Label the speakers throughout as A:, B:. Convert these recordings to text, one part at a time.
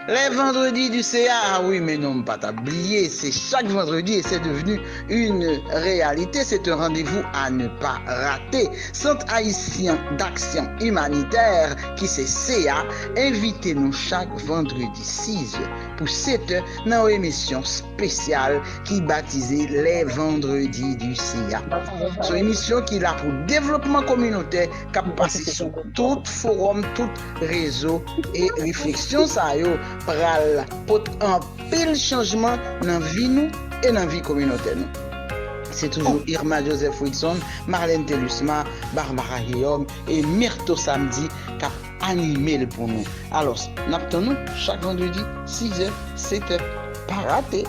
A: Les vendredis du CA, ah oui, mais non, pas t'oublier, c'est chaque vendredi et c'est devenu une réalité. C'est un rendez-vous à ne pas rater. Centre haïtien d'action humanitaire, qui c'est CA, invitez-nous chaque vendredi 6 pour cette dans une émission spéciale qui baptisée Les Vendredis du CA. C'est une émission qui est là pour développement communautaire, qui a passé sur tout forum, tout réseau et réflexion, ça y est. Pral pot un pile changement dans vie nous et dans vie communautaire nous. C'est toujours Irma Joseph Wilson, Marlène Telusma, Barbara Guillaume et Myrto Samedi qui a animé pour nous. Alors, nous chaque vendredi 6h, 7h, pas raté.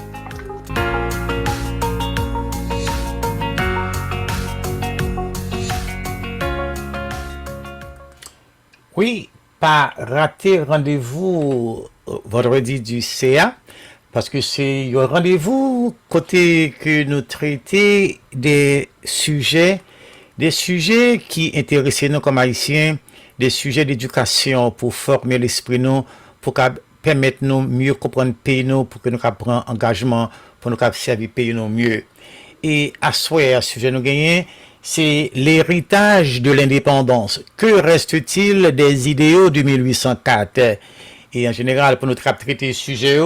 B: Oui, pas rater rendez-vous vendredi du CA, parce que c'est un rendez-vous côté que nous traitons des sujets qui intéressent nous comme haïtiens, des sujets d'éducation pour former l'esprit nous, pour permettre nous mieux comprendre le pays nous, pour que nous prenions engagement, pour nous servir le pays nous mieux. Et à ce sujet nous gagnons, c'est l'héritage de l'indépendance. Que reste-t-il des idéaux de 1804? Et en général, pour nous traiter ce sujet,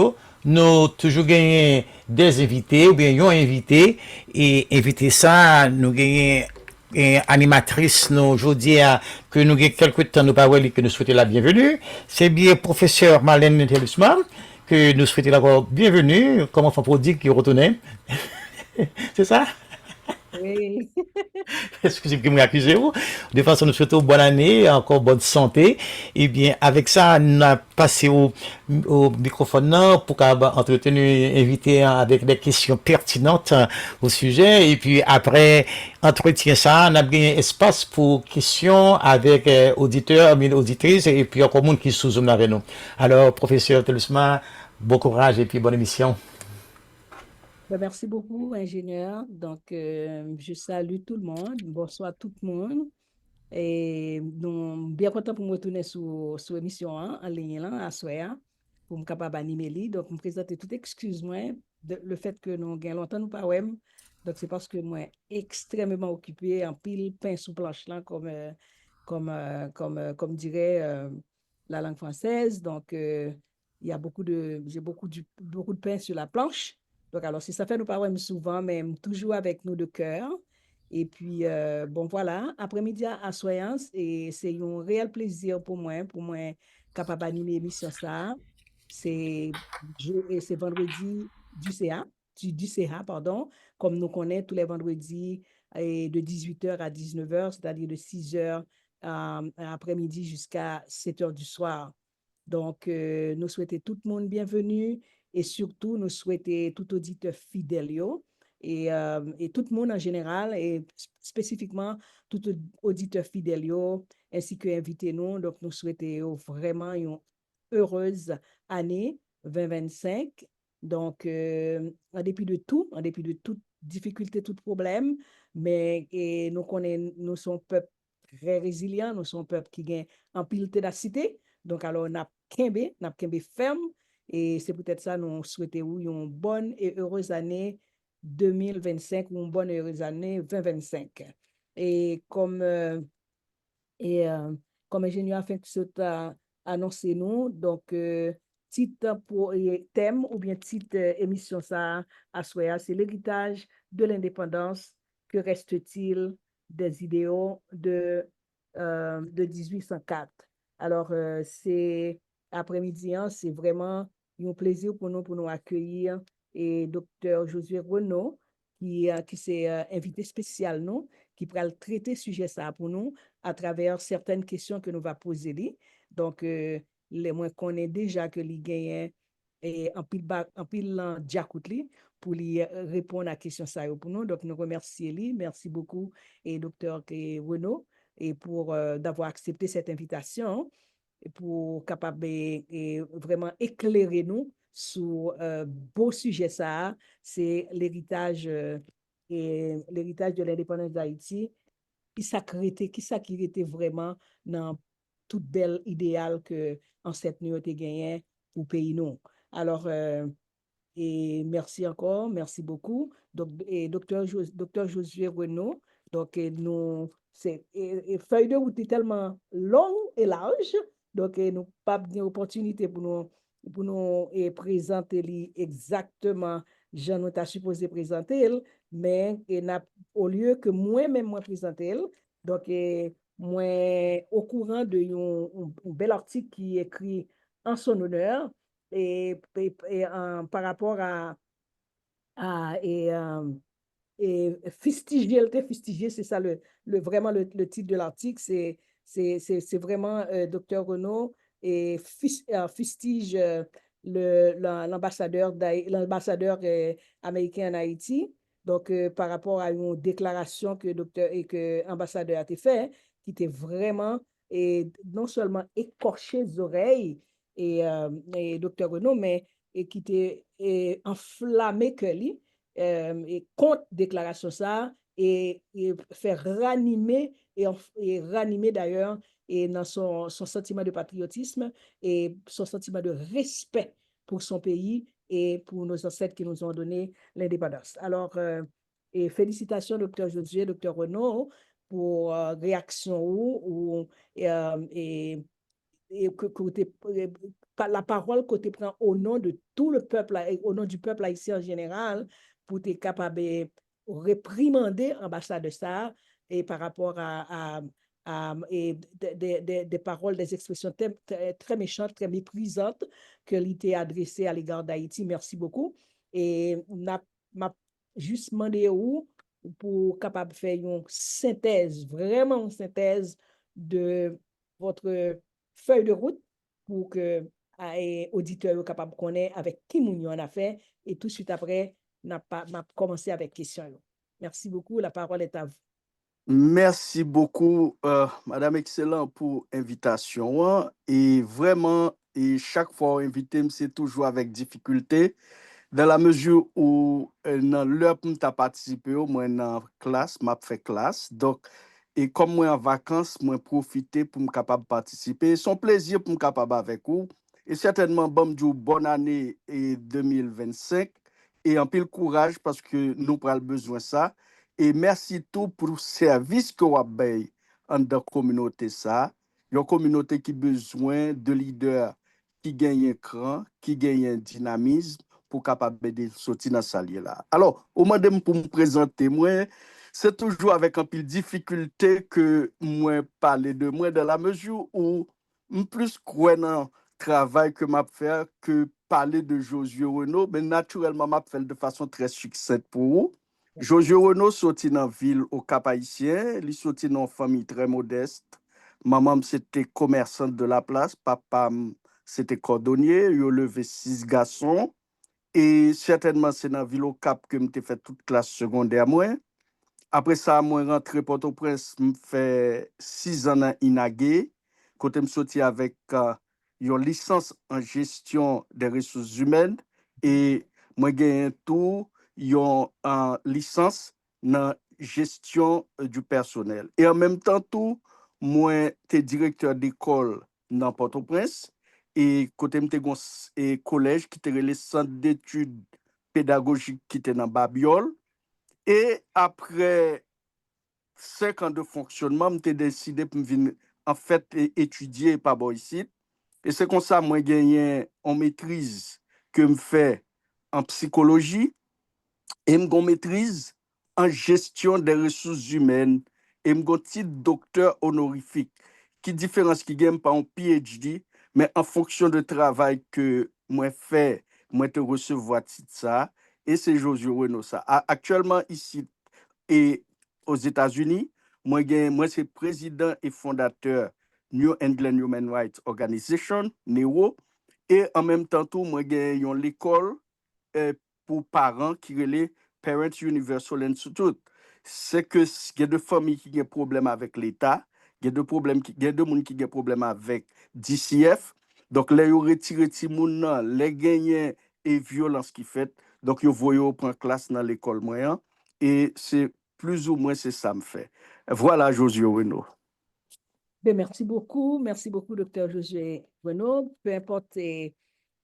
B: nous toujours gagné des invités, ou bien ils ont invité, et invité ça, nous gagnons une animatrice, nous aujourd'hui, que nous avons quelques temps, nous pas que nous souhaitons la bienvenue. C'est bien professeur Marlène Telusma, que nous souhaitons la bienvenue, comme enfant prodigue qui retournait. C'est ça?
C: Oui.
B: Excusez-moi de m'accuser. De façon, nous souhaitons bonne année, encore bonne santé. Et bien, avec ça, nous avons passé au microphone pour entretenir, inviter avec des questions pertinentes au sujet. Et puis, après, entretien ça, on a gagné espace pour questions avec auditeurs, auditrices, et puis encore monde qui sous avec nous. Alors, professeur Telusma, bon courage et puis bonne émission.
C: Merci beaucoup, ingénieur. Donc, je salue tout le monde. Bonsoir tout le monde. Et nous bien content pour me retourner sur l'émission en ligne là, à soir, pour me capable animer. Donc, me présenter toute excuse-moi le fait que nous avons longtemps nous pas ouais. Donc, c'est parce que moi extrêmement occupé en pile pain sous planche là, comme dirait la langue française. Donc, il y a j'ai beaucoup de pain sur la planche. Donc, alors, si ça fait nous pas ouais souvent, mais toujours avec nous de cœur. Et puis, bon, voilà, après-midi à Soyance, et c'est un réel plaisir pour moi capable d'animer l'émission ça. C'est vendredi du CA, du CA, pardon, comme nous connaissons tous les vendredis de 18h à 19h, c'est-à-dire de 6h après-midi jusqu'à 7h du soir. Donc, nous souhaitons tout le monde bienvenue et surtout, nous souhaitons tout auditeur fidèle et tout le monde en général et spécifiquement tout auditeur fidèle ainsi que invité nous. Donc, nous souhaitons vraiment une heureuse année 2025. Donc, en dépit de toute difficulté, tout problème, mais nous sommes peuple très résilient, nous sommes un peuple qui gagne en pile ténacité. Donc, alors, on a kembe ferme, et c'est peut-être ça, nous souhaitons une bonne et heureuse année 2025 ou une bonne et heureuse année 2025. Et et, euh, comme ingénieur afin que c'est annoncé nous, donc, titre pour thème ou bien titre émission ça à soi, c'est l'héritage de l'indépendance. Que reste-t-il des idéaux de 1804? Alors, c'est après-midi, hein, c'est vraiment un plaisir pour nous accueillir et docteur Josué Renaud, qui s'est invité spécial, nous, qui pourra traiter sujet ça pour nous à travers certaines questions que nous va poser lui. Donc, les moins connaît déjà que les gagnent et en pile diakout li pour lui répondre à la question ça pour nous. Donc, nous remercions lui. Merci beaucoup, et docteur Renaud, et pour d'avoir accepté cette invitation et pour capable et vraiment éclairer nous sur beau sujet ça, c'est l'héritage de l'indépendance d'Haïti, qui ça qui était vraiment dans toute belle idéal que ancêtre nous était gagné pour pays nous. Alors, et merci encore, merci beaucoup. Donc, et docteur Josué Renaud, donc, feuille de route est tellement longue et large, donc, nous pas de opportunité pour nous présenter exactement, j'en ai supposé présenter, mais au lieu que moi-même moi présenter, donc, moi au courant de un bel article qui est écrit en son honneur, par rapport à et fustiger, c'est ça vraiment le titre de l'article, c'est vraiment Dr Renaud et fustige l'ambassadeur américain en Haïti. Donc, par rapport à une déclaration que l'ambassadeur a été fait, qui était vraiment, et non seulement écorché les oreilles et Dr Renaud, mais qui était enflammé que lui, et contre déclaration ça, et faire ranimer et ranimer d'ailleurs et dans son sentiment de patriotisme et son sentiment de respect pour son pays et pour nos ancêtres qui nous ont donné l'indépendance. Alors, et félicitations, docteur Josué, docteur Renaud, pour réaction et la parole que tu prends au nom de tout le peuple, au nom du peuple haïtien en général, pour être capable de réprimander l'ambassade de ça et par rapport et des paroles, des expressions très méchantes, très méprisantes que l'ité adressées à l'égard d'Haïti. Merci beaucoup. Et m'a juste demandé où pour capable de faire une synthèse, vraiment une synthèse de votre feuille de route pour que les auditeurs soient capables de connaître avec qui nous en a fait. Et tout de suite après, n'a commencé avec question. Merci beaucoup. La parole est à vous.
D: Merci beaucoup, Madame Excellent, pour l'invitation, hein. Et vraiment, et chaque fois invité, c'est toujours avec difficulté, dans la mesure où dans l'heure pour m'ta participé, moi dans classe, m'a fait classe. Donc, et comme moi en vacances, moi profiter pour me capable participer. C'est un plaisir pour me capable avec vous. Et certainement, bon, bonne année et 2025. Et un peu le courage parce que nous avons besoin de ça. Et merci tout pour le service que vous avez dans la communauté. Ça. Une communauté qui a besoin de leaders qui gagnent un cran, qui gagnent un dynamisme pour capable de sortir dans ce là. Alors, au moment de pour me présenter, moi, c'est toujours avec un peu de difficulté que moi parler de moi dans la mesure où plus croire dans le travail que m'a fait que parler de Josué Renaud, mais naturellement m'a fait de façon très succincte pour vous. Josué Renaud sorti dans la ville au Cap-Haïtien, il sorti dans une famille très modeste. Maman c'était commerçante de la place, papa c'était cordonnier, il a levé 6 garçons. Et certainement, c'est dans la ville au Cap que je fait toute classe secondaire. Moi. Après ça, moi rentré Port-au-Prince, je fait 6 ans à Inagué. Côté me sorti avec une licence en gestion des ressources humaines et moi j'ai tout une licence en gestion du personnel. Et en même temps tout, moi, t'es directeur d'école dans Port-au-Prince, et côté m'te gon et collège qui était le centre d'études pédagogiques qui était dans Babiole. Et après 5 ans de fonctionnement, m'te décidé pour venir en fait étudier par ici. Et c'est comme ça, moi, gagné en maîtrise que me fait en psychologie et me maîtrise en gestion des ressources humaines et me titre docteur honorifique. Qui différence qui gagne pas un PhD, mais en fonction de travail que moi fait, moi te recevoir titre ça et c'est Josué Renaud ça. Actuellement ici et aux États-Unis, moi c'est président et fondateur New England Human Rights Organization, NEO, et en même temps tout moi j'ai l'école euh, pour parents qui relève Parents Universal Institute. C'est que il y a des familles qui ont des problèmes avec l'État, il y a des problèmes il y a des gens qui ont des problèmes avec DCF. Donc là ils retiré ti moun nan, les gagnants et violence qui fait. Donc ils voyons prendre classe dans l'école moyen et c'est plus ou moins c'est ça me fait. Voilà Josué Renaud.
C: Ben, merci beaucoup, docteur Josué Renaud. Peu importe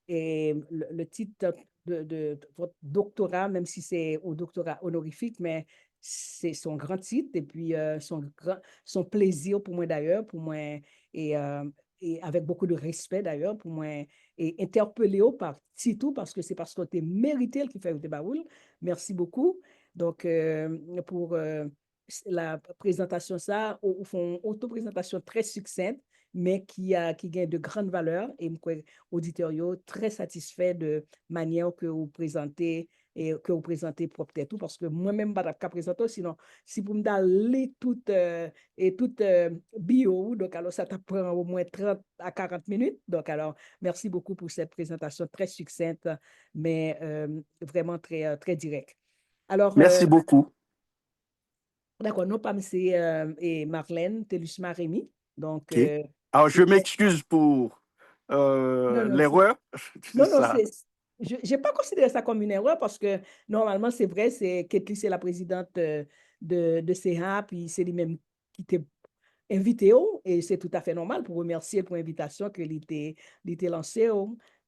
C: le titre de votre doctorat, même si c'est au doctorat honorifique, mais c'est son grand titre et puis son plaisir pour moi d'ailleurs, pour moi, et, euh, et avec beaucoup de respect d'ailleurs, pour moi, et interpellé par Titou, parce que c'est parce que tu mérité qui fait le débat. Merci beaucoup. Donc, pour la présentation, ça, au fond, auto-présentation très succincte, mais qui gagne de grandes valeurs et auditeurs très satisfait de manière que vous présentez et que vous présentez propre tout parce que moi-même pas qu'à présenter sinon si vous me donnez toute bio donc alors ça prend au moins 30 à 40 minutes donc alors merci beaucoup pour cette présentation très succincte mais vraiment très directe. Alors
D: Merci beaucoup.
C: d'accord, non pas c'est et Marlène Telusma Rémy donc
D: OK. Alors je
C: c'était
D: m'excuse pour
C: non non
D: l'erreur, c'est
C: non, non,
D: ça.
C: je n'ai pas considéré ça comme une erreur parce que normalement, c'est vrai, c'est Ketli, c'est la présidente de CEHA, puis c'est lui-même qui t'a invité, et c'est tout à fait normal pour remercier pour l'invitation que il lancé.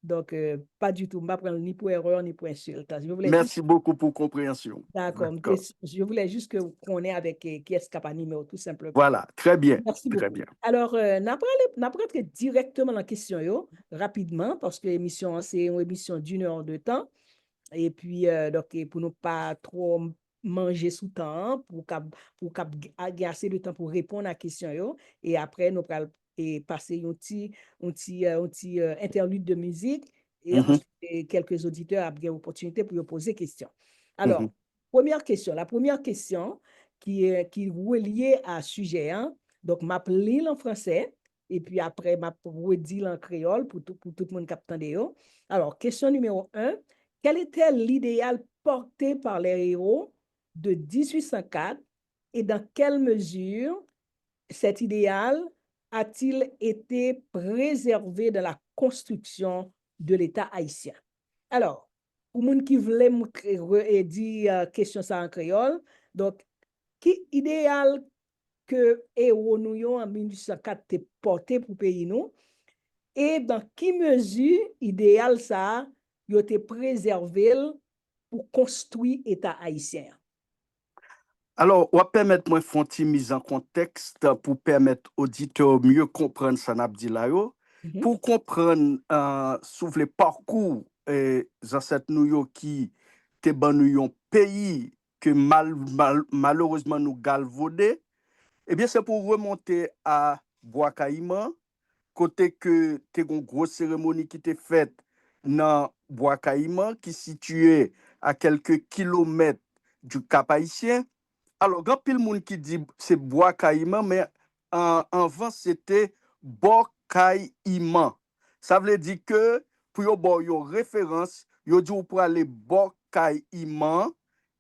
C: Donc, pas du tout, je ne vais pas prendre ni pour erreur, ni pour insulte. Je voulais juste,
D: Merci beaucoup pour compréhension.
C: d'accord,
D: D'accord.
C: je voulais juste qu'on est avec qui est-ce qui a pas numéro, tout simplement.
D: Voilà, très bien,
C: Merci
D: très
C: beaucoup.
D: bien.
C: Alors, n'a pas entrer directement dans la question, rapidement, parce que l'émission, c'est une émission d'1 heure de temps. Et puis, donc, pour ne pas trop manger sous temps, pour avoir assez de temps pour répondre à la question, et après, nous allons passer un petit interlude de musique, et
D: Mhm,
C: ensuite, quelques auditeurs ont l'opportunité pour poser des questions.
D: mhm.
C: Alors, la première question qui est reliée à ce sujet, hein, donc, m'a lire en français, et puis après, m'a redire en créole pour tout le monde qui attend. Alors, question numéro 1. Quel était l'idéal porté par les héros de 1804 et dans quelle mesure cet idéal a-t-il été préservé dans la construction de l'État haïtien? Alors, pour les gens qui voulaient dire question ça en créole, donc, qui idéal que héros nous en 1804 te porté pour pays nous et dans quelle mesure idéal ça a été préservé pour construire l'État haïtien?
D: Alors, on va permettre moi faire une mise en contexte pour permettre auditeurs mieux comprendre ça n'a dit là yo.
C: Mhm,
D: Pour comprendre sur le parcours ancêtres nous qui te ban nous un pays que malheureusement nous galvaudé, eh bien c'est pour remonter à Bois-Caïman côté que tu as une grosse cérémonie qui était faite dans Bois-Caïman, qui est situé à quelques kilomètres du Cap Haïtien. Alors, il y a pile monde qui dit c'est Bois-Caïman, mais avant c'était Bocaïman. Ça veut dire que pour yon référence, yon dit pour aller Bocaïman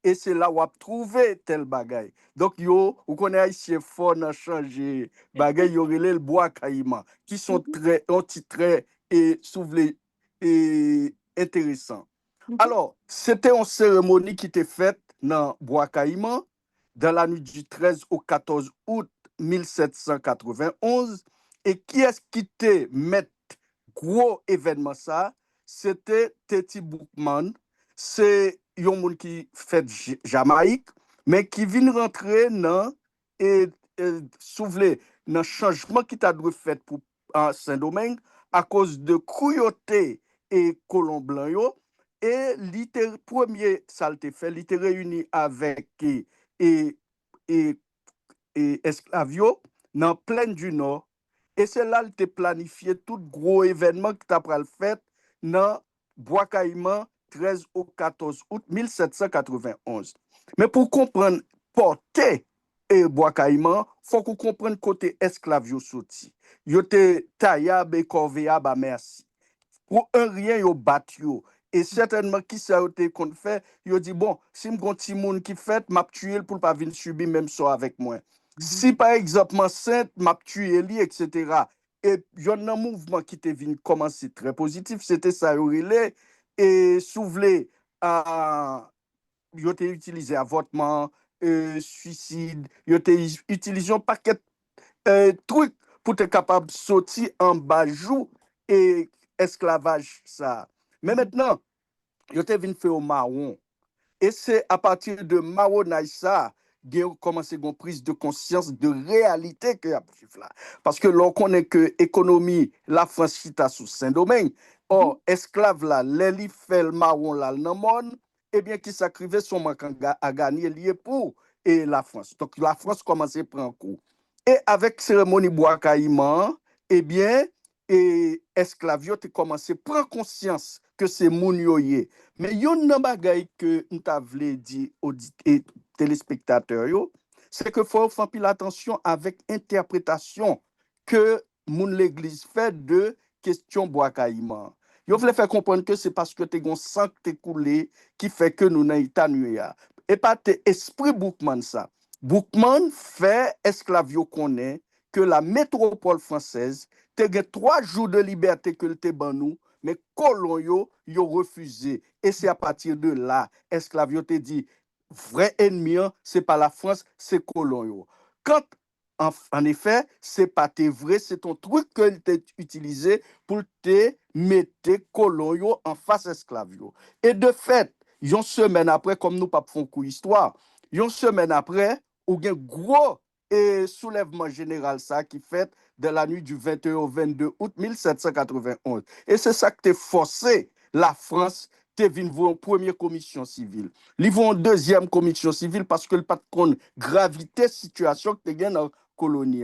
D: et c'est là où on trouvé tel bagay. Donc yo, vous connaissez haïtien fort n'a changé bagay yo relé le Bois-Caïman qui sont
C: mhm,
D: très anti-très et souvlé et intéressant.
C: mhm,
D: Alors, c'était une cérémonie qui était faite dans Bois-Caïman dans la nuit du 13 au 14 août 1791. Et qui est-ce qui te met gros événement ça? C'était Teti Boukman. C'est un monde qui fait Jamaïque, mais qui vient rentrer dans et soulever dans changement qui t'a dû fait pour Saint-Domingue à cause de cruauté et colon blanc yo. Et premier ça le fait, il était réuni avec et, et, et esclavio dans plaine du Nord. Et c'est là qu'il a planifié tout gros événement qui t'a pral fait dans Bois Caïman 13 au 14 août 1791. Mais pour comprendre portée et Bois Caïman, faut qu'on comprenne côté esclavio sorti. Yo te taillab et corvéab à merci. Pour un rien yo bat yo. Et certainement qui ça a été qu'on fait, yo dit bon, si m'gon ti moun qui fait, m'a tué pour pas venir subir même ça avec moi. Si par exemple m'enceinte, m'a tué li, etc. Et yon un mouvement qui te venu commencer très positif, c'était ça yo relé et souvlé à yo te utilisé avortement, suicide, yo te utilisé un paquet truc pour être capable de sortir en bas jour et esclavage ça. Mais maintenant, yo te vinn faire au marron. Et c'est à partir de marronage ça qu'on commence à une prise de conscience de réalité que y a là. Parce que l'on connaît que l'économie, la France chita sous Saint-Domingue, or esclave là, les fait le marron là, dans le monde, eh bien qui sacrifiait son manque à gagner lié pour et la France. Donc la France commence à prendre coup. Et avec cérémonie bois caïman, eh bien, et esclavio te commencé à prendre conscience que c'est moun yo ye. Mais yon nan bagay que m'ta vle di et téléspectateurs yo, c'est que faut faire pile attention avec interprétation que moun l'église fait de question bois caïman. Yo vle faire comprendre que c'est parce que te gon sang te coulé qui fait que nous nan état ya. Et pas te esprit Boukman ça. Boukman fait esclavio connaît que la métropole française te gen 3 jours de liberté que te ban nous, mais colon yo refusé. Et c'est à partir de là, esclavio te dit, vrai ennemi, c'est pas la France, c'est colon yo. Quand, en effet, c'est pas te vrai, c'est ton truc que tu utilisé pour te mettre colon yo en face esclavio. Et de fait, une semaine après, comme nous pas font coup histoire, une semaine après, ou gen gros et soulèvement général ça qui fait de la nuit du 21 au 22 août 1791. Et c'est ça que t'es forcé la France te vin voir une première commission civile. Ils vont une deuxième commission civile parce que le pas de gravité situation que tu as dans la colonie.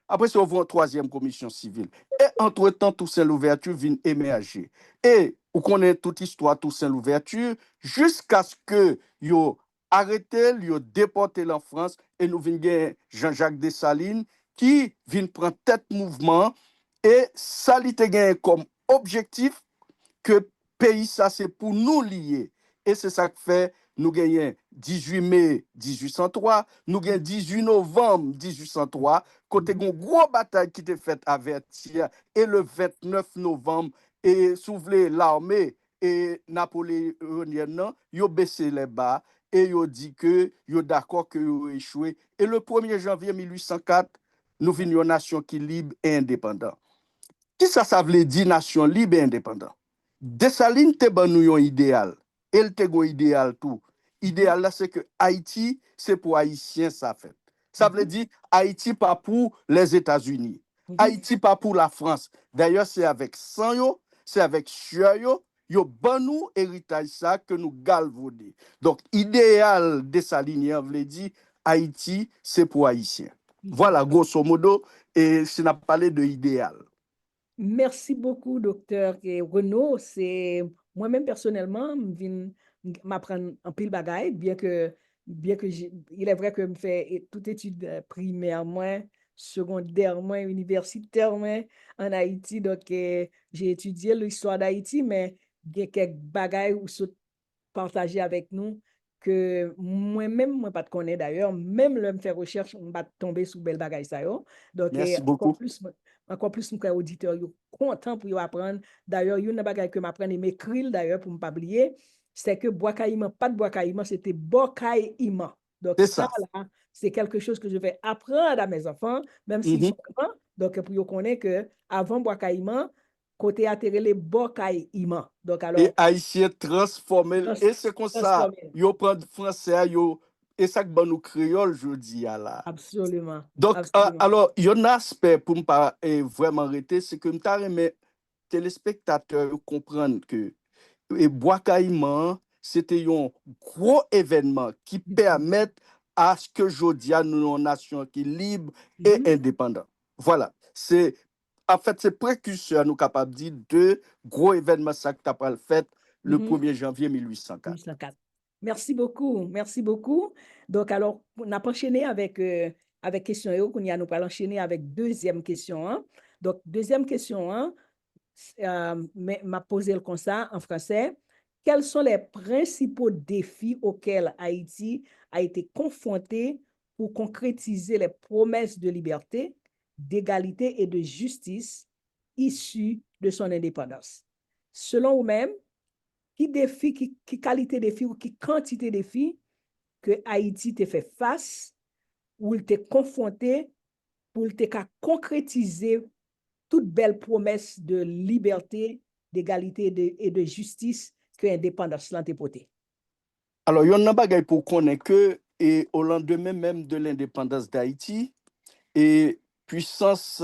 D: Après, c'est une troisième commission civile. Et entre-temps, Toussaint Louverture vient émerger. Et on connaît toute l'histoire Toussaint Louverture jusqu'à ce que yo arrêté, yo déporté en France et nous venons Jean-Jacques Dessalines qui vient prendre tête mouvement et ça li te gagne comme objectif que pays ça c'est pour nous lier. Et c'est ça que fait nous gagnons 18 mai 1803, nous gagnons 18 novembre 1803, côté une grosse bataille qui était faite à Vertières et le 29 novembre et souvlé l'armée et napoléonienne, yo baissé les bas et yo dit que yo d'accord que yo échoué et le 1er janvier 1804 nous venions nation qui libre et indépendant. Qui ça veut dire nation libre et indépendant? Dessalines te ban nou yon idéal. El te gon idéal tout. Idéal là c'est que Haïti c'est pour haïtiens ça fait. Ça veut dire Haïti pas pour les États-Unis. Haïti pas pour la France. D'ailleurs c'est avec sang yo, c'est avec sueur yo ban nou héritage ça que nous galvaudé. Donc idéal Dessalines veut dire Haïti c'est pour haïtiens. Voilà grosso modo et si n'a parlé de idéal.
C: Merci beaucoup, docteur Renaud. C'est moi-même personnellement, m'apprendre un pile bagaille, bien que il est vrai que je fais toute étude primaire, secondaire, universitaire en Haïti. Donc, j'ai étudié l'histoire d'Haïti, mais il y a quelques bagailles où sont partagées avec nous que moi-même, moi pas de connaître d'ailleurs, même le me faire recherche, on va tomber sous belle bagaille ça yo. Donc,
D: merci beaucoup.
C: Encore plus mon auditeur yo content pour apprendre. D'ailleurs, il y a une bagaille que m'apprendre et m'écrire d'ailleurs pour ne pas oublier, c'est que bois caïman, pas de bois caïman, c'était bois caïman. Donc ça là, c'est quelque chose que je vais apprendre à mes enfants, même s'ils sont grands. Donc, pour qu'ils connaissent que avant Boakaïman, côté atterré les Bokaïman. Donc, alors,
D: Et haïtien transformé, et c'est comme ça,
C: transformer.
D: yo prend français, yo, et ça que ban nous créole, je dis, là.
C: Absolument.
D: Donc,
C: Absolument.
D: alors, il y a un aspect pour me pas vraiment arrêter, c'est que mes téléspectateurs comprennent que et Bois-Caïman, c'était un gros événement qui permet à ce que Jodia nous une nation qui est libre et indépendante. Voilà. C'est en fait c'est précurseur nous capable de dire de gros événements ça que tu as fait le 1er janvier 1804.
C: 1804. Merci beaucoup. Merci beaucoup. Donc, alors, on a enchaîné avec question qu'on nous pas enchaîner avec deuxième question. Hein. Donc, deuxième question, hein, m'a posé le constat en français. Quels sont les principaux défis auxquels Haïti a été confronté pour concrétiser les promesses de liberté, d'égalité et de justice issues de son indépendance? Selon vous-même, qui défi, qui qualité de défi ou qui quantité de défi que Haïti te fait face ou il te confronté pour te concrétiser toute belle promesse de liberté, d'égalité et de justice que l'indépendance l'a portée.
D: Alors, il y a un bagage pour connaître que, et au lendemain même de l'indépendance d'Haïti, et puissance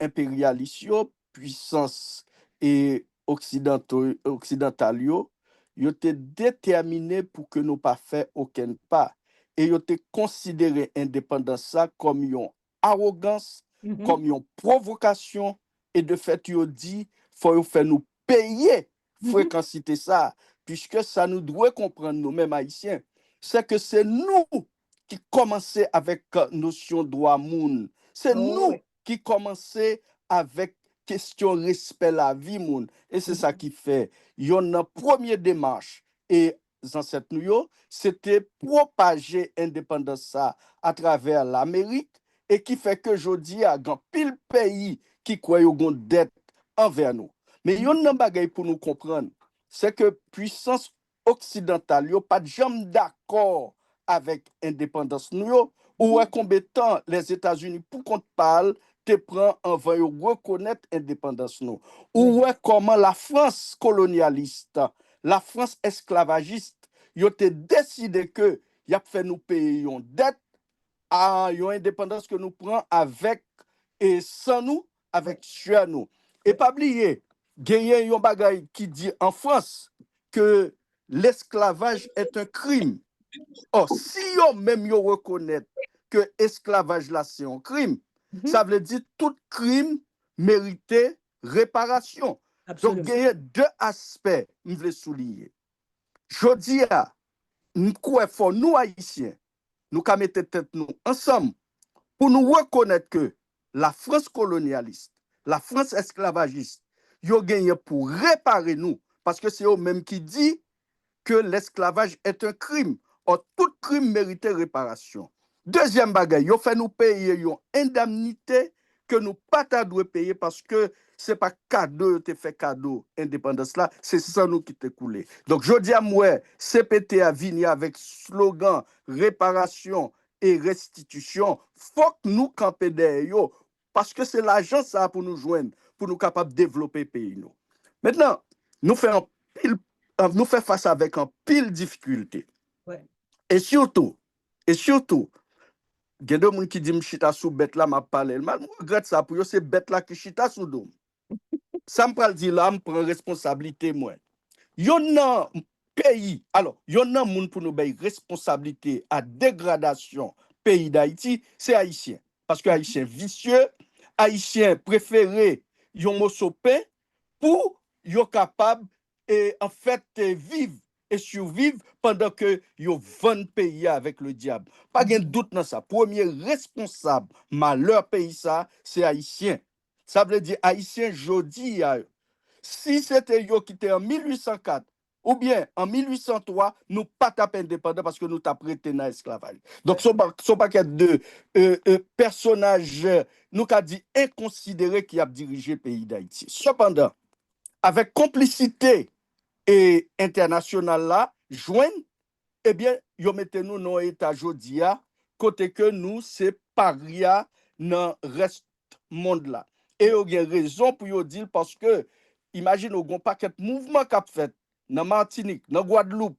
D: impérialiste, puissance et occidentale, ils étaient déterminés pour que nous pas fait aucun pas. Et ils étaient considéré indépendance ça comme une arrogance, comme une provocation. Et de fait, ils ont dit, faut faire nous payer fréquencité ça, puisque ça nous doit comprendre nous-mêmes haïtiens. C'est que c'est nous qui commençons avec notion droit moun. C'est nous qui commençons avec question respect la vie moun. Et c'est ça qui fait. Il y a une première démarche et ancêtres nous, c'était propager l'indépendance ça à travers l'Amérique et qui fait que aujourd'hui, il y a un pile pays qui croit une dette envers nous. Mais il y a un bagage pour nous comprendre, c'est que puissance occidentale, yo pas de jamais d'accord avec indépendance nous, ou est compétent les États-Unis pour qu'on parle te prend en va reconnaître indépendance nous, ou est comment la France colonialiste, la France esclavagiste, yo te décidé que y a fait nous payer une dette à une indépendance que nous prenons avec et sans nous, avec sur nous. Et pas oublier, gagner un bagay qui dit en France que l'esclavage est un crime. Or, si yo même yo reconnaît que l'esclavage là c'est un crime, ça veut dire tout crime méritait réparation.
C: Absolument.
D: Donc, il y a deux aspects que je veux souligner. Je dis à nous Haïtiens, nous mettons tête nous ensemble pour nous reconnaître que la France colonialiste, la France esclavagiste, yo gagné pour réparer nous, parce que c'est eux-mêmes qui dit que l'esclavage est un crime. Or, tout crime mérite réparation. Deuxième bagaille, yo fait nous payer une indemnité que nous pas dû payer parce que c'est pas cadeau, te fait cadeau, indépendance là, c'est sans nous qui te coulé. Donc, je dis à moi, CPT a venu avec slogan réparation et restitution. Faut que nous camper derrière, parce que c'est l'argent ça pour nous joindre, pour nous capables de développer le pays. Nous. Maintenant, nous faisons face avec un pile difficulté.
C: Ouais.
D: Et surtout, il y a des gens qui disent chita sous bête là, m'a parlé. Je regrette ça pour eux, c'est bête là qui chita sous dôme. Ça me parle dire là, je prends responsabilité moi. Il y a un pays, alors, il y a un monde pour nous bailler responsabilité à dégradation pays d'Haïti, c'est haïtien. Parce que haïtien vicieux, haïtien préféré, yon mot sopé pour yon capable et en fait vivre et survivre pendant que yon vend pays avec le diable. Pas de doute dans ça. Premier responsable malheur pays ça, c'est haïtien. Ça veut dire haïtien jodi. Si c'était yo qui était en 1804 ou bien en 1803, nous pas tapé indépendant parce que nous t'as prêté dans l'esclavage. Donc, ce paquet de personnages, nous qu'a dit inconsidérés qui a dirigé le pays d'Haïti. Cependant, avec complicité et internationale là, joindre, eh bien, yo mettez nous dans l'état jodia côté que nous, c'est paria dans le reste du monde là. Et il y a raison pour yo dire parce que, imagine, il y a un paquet de mouvements qu'a fait dans Martinique, dans Guadeloupe,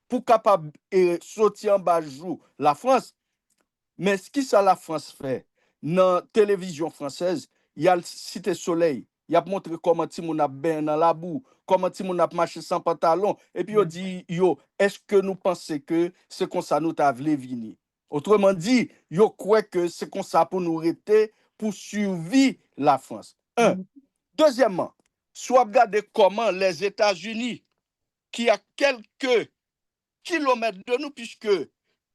D: pour capable sortir en bas jour la France. Mais ce qui ça la France fait dans la télévision française, il y a le Cité Soleil, il a montré comment ti moun a ben dans la boue, comment ti moun a marché sans pantalon et puis il dit yo, est-ce que nous pensons que c'est comme ça nous t'a vle vini? Autrement dit, yo croit que c'est comme ça pour nous rester pour survivre la France. Un. Deuxièmement, soit regarder comment les États-Unis qui a quelques kilomètres de nous puisque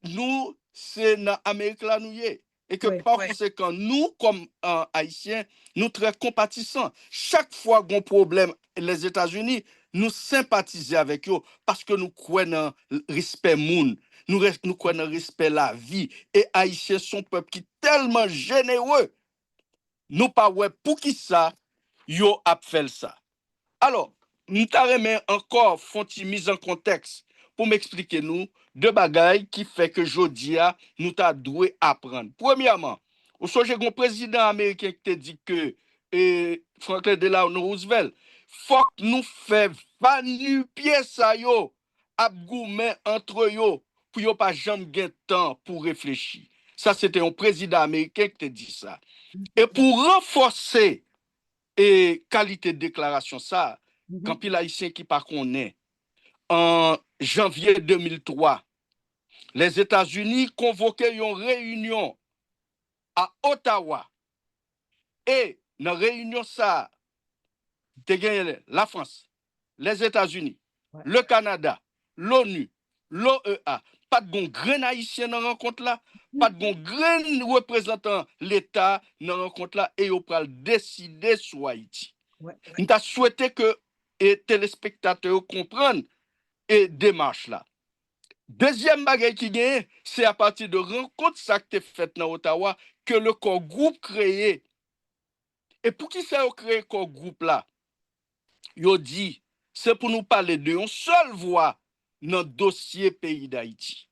D: nous c'est dans l'Amérique là nous y est. Et que par conséquent, nous, comme Haïtiens, nous très compatissants. Chaque fois qu'on a un problème, les États-Unis, nous sympathisons avec eux parce que nous croyons dans le respect monde, nous croyons dans le respect de la vie. Et Haïtiens sont un peuple qui est tellement généreux. Nous pas ouais pour qui ça, yo a fait ça. Alors, nous t'arrêtons encore font mise en contexte pour m'expliquer nous deux bagailles qui fait que jodia nous t'a doué apprendre. Premièrement, au sujet un président américain qui t'a dit que Franklin Delano Roosevelt faut que nous fait vanu pied ça yo abgoumen entre yo pour yo pas jamais gain temps pour réfléchir. Ça c'était un président américain qui t'a dit ça. Et pour renforcer et qualité de déclaration ça, quand il haïtien qui pas connaît en janvier 2003, les États-Unis convoquaient une réunion à Ottawa. Et dans la réunion, ça, la France, les États-Unis, le Canada, l'ONU, l'OEA, pas de bon grain haïtien dans la rencontre là, pas de bon grain représentant l'État dans la rencontre là, et on peut décider sur Haïti. Nous avons souhaité que les téléspectateurs comprennent et démarche là. Deuxième bagaille qui gagne, c'est à partir de rencontres ça qui est faite dans Ottawa que le corps groupe créé. Et pour qui ça a créé le corps groupe là? Yo dit, c'est pour nous parler de une seule voix dans le dossier pays d'Haïti.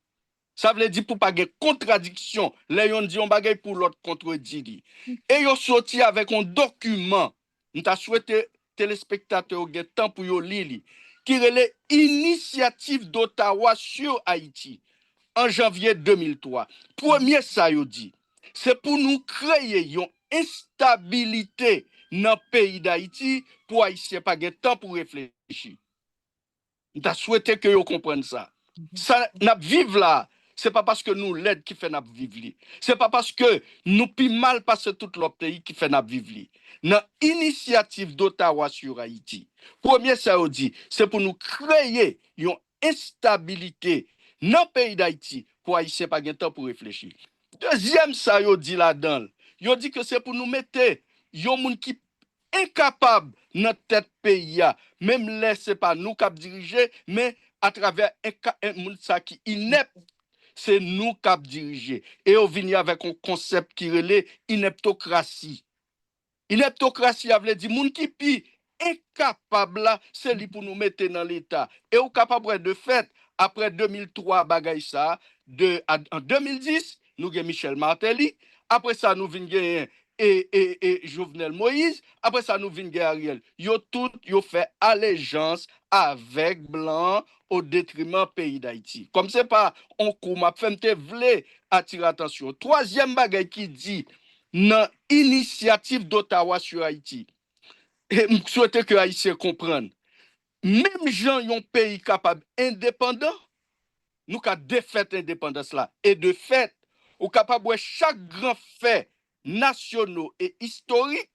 D: Ça veut dire pour pas de contradiction. Là, on dit un bagaille pour l'autre contredit. Et yo sorti avec un document. Nous t'a souhaité téléspectateurs gen temps pour yo lire qui relève initiative d'Ottawa sur Haïti en janvier 2003. Premier ça yo dit, c'est pour nous créer une instabilité dans le pays d'Haïti pour Haïtiens pas de temps pour réfléchir. Nous t'a souhaité que vous compreniez ça. Ça n'a vivre là. C'est pas parce que nous l'aide qui fait n'a vivre li. C'est pas parce que nous pi mal passe tout l'autre pays qui fait n'a vivre li. Dans initiative d'Ottawa sur Haïti. Premier ça dit, c'est pour nous créer une instabilité dans le pays d'Haïti pour Haïtiens pas de temps pour réfléchir. Deuxième ça dit là-dedans. Yo dit que c'est pour nous mettre yon moun qui incapable notre tête pays même là c'est pas nous qui diriger mais à travers un moun ça qui inepte c'est nous qui diriger et on vient avec un concept qui relève ineptocratie. Ineptocratie a veut dire moun qui pi incapable là c'est lui pour nous mettre dans l'état et ou capable de fait après 2003 bagay ça en 2010 nous avons Michel Martelly, après ça nous venons et Jovenel Moïse, après ça nous venons Ariel. Yo tout yo fait allégeance avec blanc au détriment pays d'Haïti. Comme c'est pas on coup m'a fait me vle attirer attention. Troisième bagay qui dit dans initiative d'Ottawa sur Haïti. Et je souhaite que Haïtiens comprennent. Même gens yon pays capable indépendant, nous avons défait l'indépendance là. Et de fait, nous sommes capables de chaque grand fait nationaux et historiques.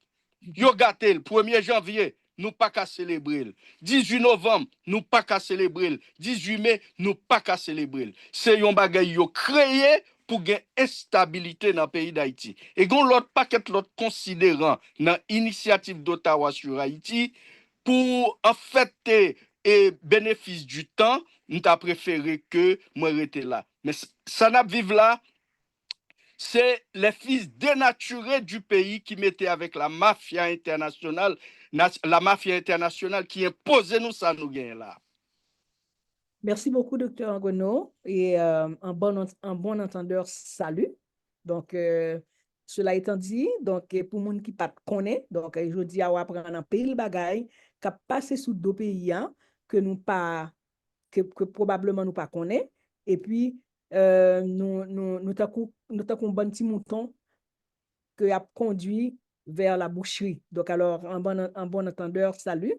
D: Yo gâté le 1er janvier, nous pas qu'à célébrer. 18 novembre, nous pas qu'à célébrer. 18 mai, nous pas qu'à célébrer. C'est un bagay yo créé pour gagner instabilité dans le pays d'Haïti. Et gon l'autre paquet l'autre considérant dans l'initiative d'Ottawa sur Haïti pour en fait et bénéfice du temps, nous avons préféré que moi rester là. Mais ça n'a vivre là, c'est les fils dénaturés du pays qui mettaient avec la mafia internationale qui imposait nous ça nous gagne là.
C: Merci beaucoup, docteur Renaud. Et un bon entendeur, salut. Donc, cela étant dit, donc, pour les gens qui ne connaissent pas, donc, je dis à apprendre un pays bagay qui a passé sous deux pays hein, que nous pas, que probablement nous pas connaissons. Et puis, nous t'avons un bon petit mouton qui a conduit vers la boucherie. Donc, alors, un bon entendeur, salut.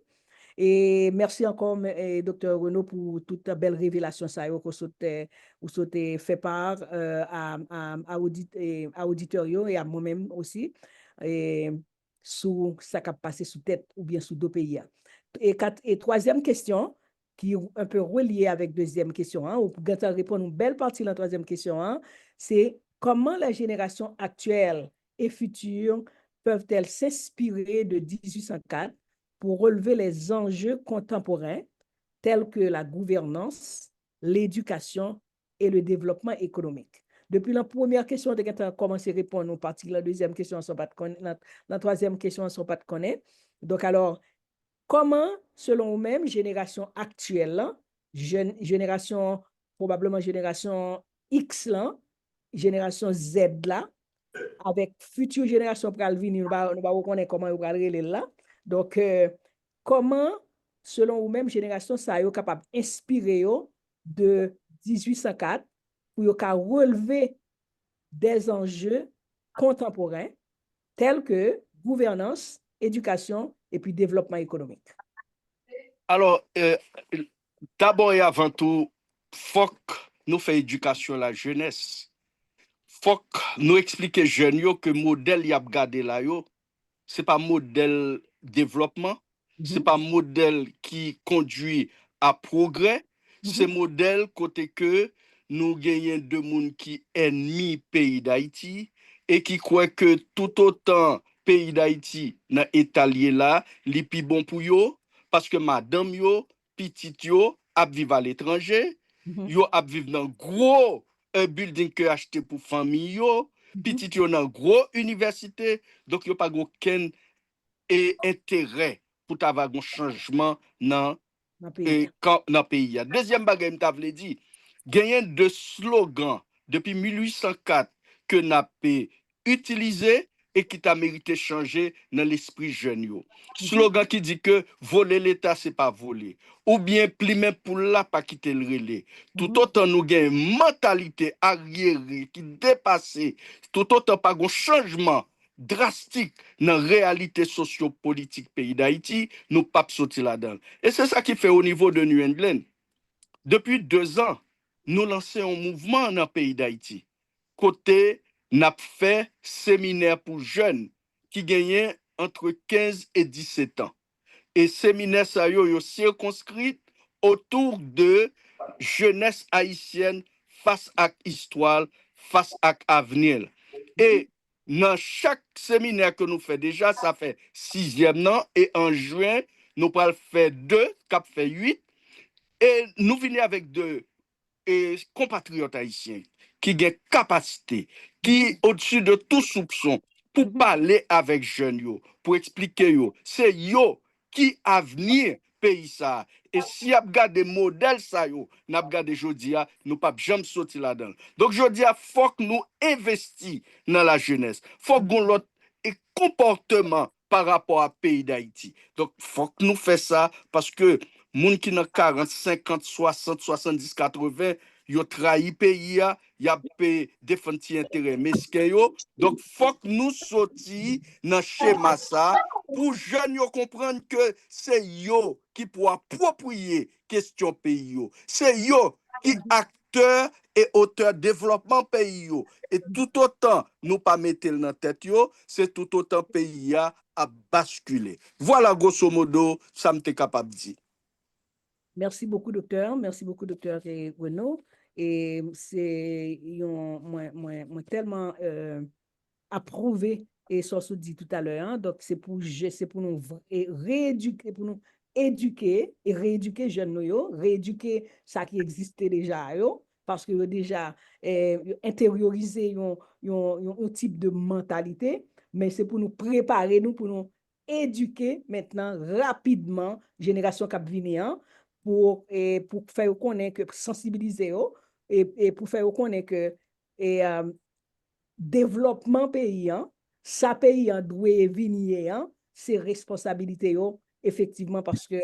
C: Et merci encore, Dr. Renaud, pour toute ta belle révélation ça, que vous avez fait part à auditorio et à moi-même aussi, et sur ça qui a passé sous tête ou bien sous deux pays. Et troisième question, qui est un peu reliée avec deuxième question, hein, ou pour répondre une belle partie de la troisième question, hein, c'est comment la génération actuelle et future peuvent-elles s'inspirer de 1804 pour relever les enjeux contemporains tels que la gouvernance, l'éducation et le développement économique. Depuis la première question, on a commencé à répondre, partie la deuxième question, la troisième question, on ne pas de connaître. Donc, alors, comment, selon vous-même, génération actuelle, génération, probablement génération X, là, génération Z, là, avec future génération pour venir, nous va reconnaître comment vous allez là. Donc, comment, selon vous-même, génération, ça est capable d'inspirer de 1804 pour relever des enjeux contemporains tels que gouvernance, éducation et puis développement économique.
D: Alors, d'abord et avant tout, faut que nous fassions éducation à la jeunesse. Faut que nous expliquions aux jeunes que le modèle y a gardé là, ce n'est pas modèle développement, ce n'est pas modèle qui conduit à progrès, c'est modèle côté que nous gagnons de monde qui ennemi pays d'Haïti et qui croit que tout autant pays d'Haïti dans état lié là, li pi bon pour yo parce que madame yo, petit yo ap vive à l'étranger, yo ap vive dans gros un building que acheté pour famille yo, petit yo dans gros université, donc yo pas aucun intérêt pour avoir un changement dans le pays. Deuxième bagage, je t'avais dit, gagner de slogans depuis 1804 que n'a pas utilisé et qui t'a mérité changer dans l'esprit jeune. Slogan qui dit que voler l'État, c'est pas voler. Ou bien plimer pour là, pas quitter le relais. Tout autant nous gagnons une mentalité arriérée qui dépasse, tout autant pas un changement drastique dans la réalité sociopolitique pays d'Haïti, nous pas sortir là-dedans. Et c'est ça qui fait au niveau de New England. Depuis 2 ans, nous lançons un mouvement dans le pays d'Haïti. Côté, nous avons fait séminaire pour jeunes qui gagnaient entre 15 et 17 ans. Et séminaire ça yo circonscrit autour de jeunesse haïtienne face à l'histoire, face à l'avenir. Et dans chaque séminaire que nous faisons déjà, ça fait 6e an, et en juin, nous allons faire 2, cap fait 8, et nous venons avec 2 compatriotes haïtiens qui ont capacité, qui au-dessus de tout soupçon, pour parler avec jeunes yo, pour expliquer yo, c'est yo qui avenir pays ça. Et si y a des modèles ça yo, n'a gardé jodia, nous pas jamais sortir là-dedans. Donc jodia faut que nous investissions dans la jeunesse. Faut qu'on l'autre comportement par rapport à pays d'Haïti. Donc faut que nous fassions ça parce que moun qui n'a 40, 50, 60, 70, 80, yo trahi pays, y a défendu intérêt mesquin yo. Donc faut que nous sortions dans schéma ça pour jeunes yo comprendre que c'est yo qui pour approprier question pays yo. C'est yo qui acteur et auteur développement pays yo. Et tout autant nous pas mettre dans la tête yo, c'est tout autant pays a basculer. Voilà grosso modo ça m'était capable de dire.
C: Merci beaucoup, docteur. Merci beaucoup, docteur Renaud. Et c'est moi tellement approuvé et ça se dit tout à l'heure. Hein, donc, c'est pour nous rééduquer, pour nous éduquer et rééduquer jeunes nous, rééduquer ça qui existait déjà, parce que déjà intérioriser un type de mentalité, mais c'est pour nous préparer, pour nous éduquer maintenant rapidement, génération qui va venir, pour faire connaître, sensibiliser et pour faire connaître que développement paysan, sa paysan doit venir, c'est responsabilité effectivement parce que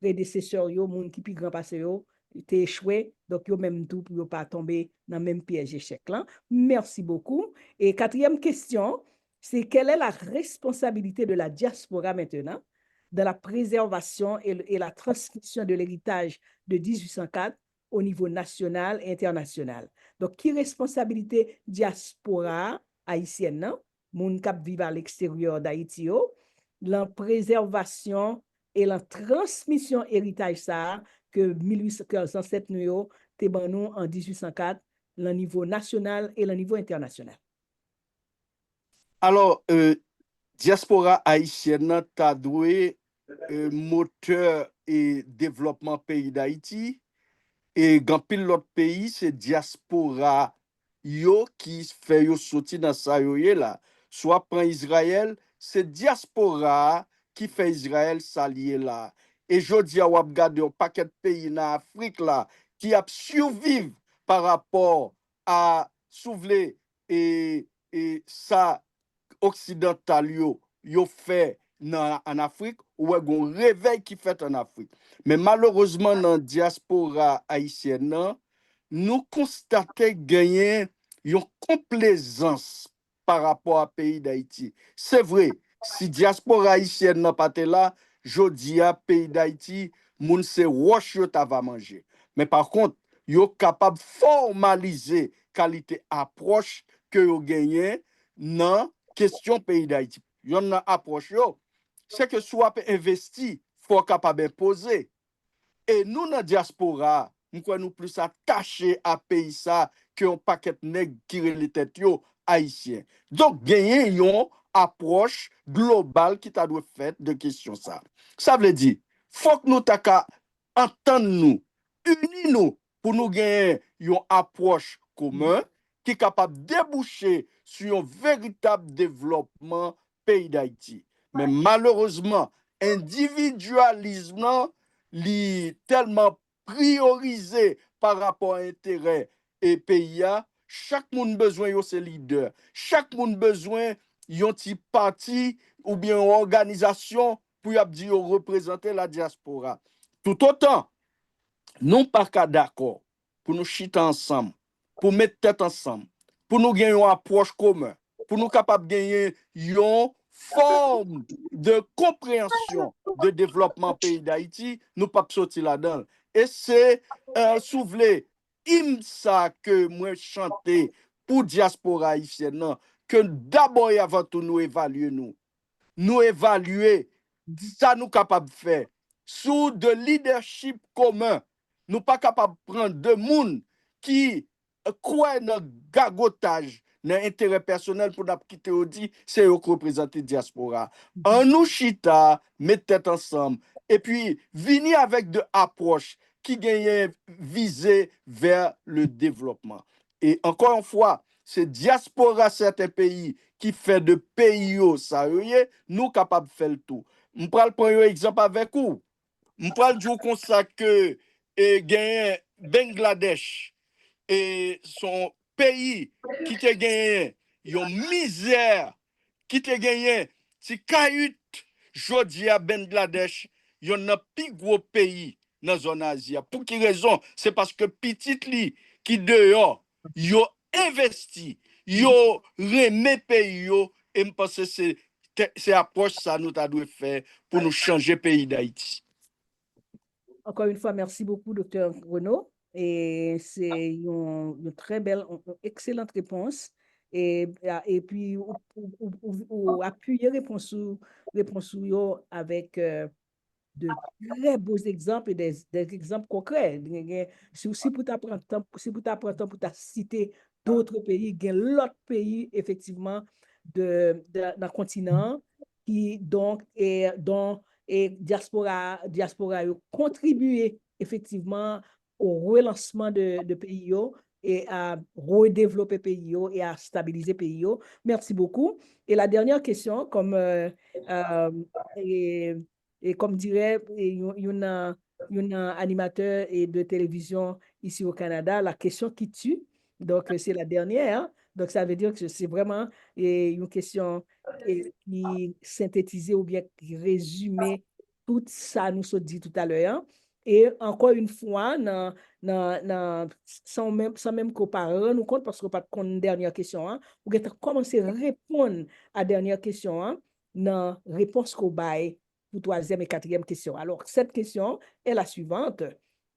C: prédécesseurs yo, moun qui pi grand passé yo, t'es échoué, donc yo même tout pour yo pas tomber dans le même piège échec là. Merci beaucoup. Et quatrième question, c'est quelle est la responsabilité de la diaspora maintenant dans la préservation et la transmission de l'héritage de 1804 au niveau national et international. Donc, qui responsabilité diaspora haïtienne, non? Moun kap vive à l'extérieur d'Haïti, la préservation et la transmission héritage ça que 1807 nous te ban nous en 1804, le niveau national et le niveau international.
D: Alors, diaspora haïtienne ta doué moteur et développement pays d'Haïti. Et dans pile l'autre pays, c'est diaspora yo qui fait yo sorti dans ça yo là. Soit prend Israël, c'est diaspora qui fait Israël s'allier là. Et jodi a wap gade un paquet de pays dans Afrique là qui a survivre par rapport à souvle et ça occidental yo fait en Afrique ou un réveil qui fait en Afrique. Mais malheureusement dans diaspora haïtienne, nous constatons gagner une complaisance par rapport au pays d'Haïti. C'est vrai, si diaspora haïtienne n'a pas été là, jodi a pays d'Haïti, moun se roche yo ta va manger. Mais par contre, yo capable formaliser qualité approche que yo gagné dans question pays d'Haïti. Yon approche yo, c'est que soit investi, faut capable imposer. Et nous dans diaspora, nous plus attachés à pays ça que un paquet nèg qui les tête yo haïtien. Donc gagner yon approche globale qui t'a doit fait de question ça. Ça veut dire faut que nous ta entendre nous, unis nous pour nous gagner une approche commune qui est capable de déboucher sur un véritable développement pays d'Haïti. Mais malheureusement, individualisme li tellement priorisé par rapport à intérêt et pays, chaque monde besoin de ses leaders, chaque monde besoin yon ti parti ou bien une organisation pour dire représenter la diaspora. Tout autant, non pas qu'à d'accord pour nous chiter ensemble, pour mettre tête ensemble, pour nous gagner une approche commune, pour nous capables de gagner une forme de compréhension de développement pays d'Haïti, nous pas sortir là-dedans. Et c'est souvelé ça que moi chanter pour diaspora haïtienne, que d'abord et avant tout nous évaluer nous évaluer ça nous capable de faire sous de leadership commun. Nous pas capable de prendre de monde qui croient dans gagotage, dans intérêt personnel pour nous quitter au dit, c'est eux qui représentent diaspora. En nous chita, mettre tête ensemble et puis venir avec de approches qui gagnent visée vers le développement. Et encore une fois, c'est diaspora certains pays qui fait de pays ça nous capables de faire le tout. Je prends un exemple avec vous. Je prends dire comme ça que gagne Bangladesh et son pays qui te gagné une misère qui te gagné si kayut jodi à Bangladesh yon a plus gros pays dans zone Asie. Pour quelle raison? C'est parce que petit li qui dehors yo investi, yo remet pays yo et me pense c'est approche ça nous ta dû faire pour nous changer pays d'Haïti.
C: Encore une fois, merci beaucoup, Dr. Renaud. Et c'est une très belle, une excellente réponse. Et puis, ou appuyer réponse avec de très beaux exemples et des exemples concrets. Si pour t'apprendre temps, pour citer d'autres pays, il y a l'autre pays, effectivement, dans le continent qui donc est et diaspora contribuer effectivement au relancement de pays et à redévelopper pays et à stabiliser pays. Merci beaucoup. Et la dernière question, comme et comme dirait, il y un animateur et de télévision ici au Canada, la question qui tue. Donc, c'est la dernière. Hein. Donc, ça veut dire que c'est vraiment une question qui synthétisait ou bien qui résumait tout ça nous a dit tout à l'heure. Hein. Et encore une fois, sans même comparer, nous compte parce qu'on pas une dernière question. Hein. Vous avez commencé à répondre à la dernière question. Hein, dans la réponse qu'on baille pour troisième et quatrième question. Alors, cette question est la suivante.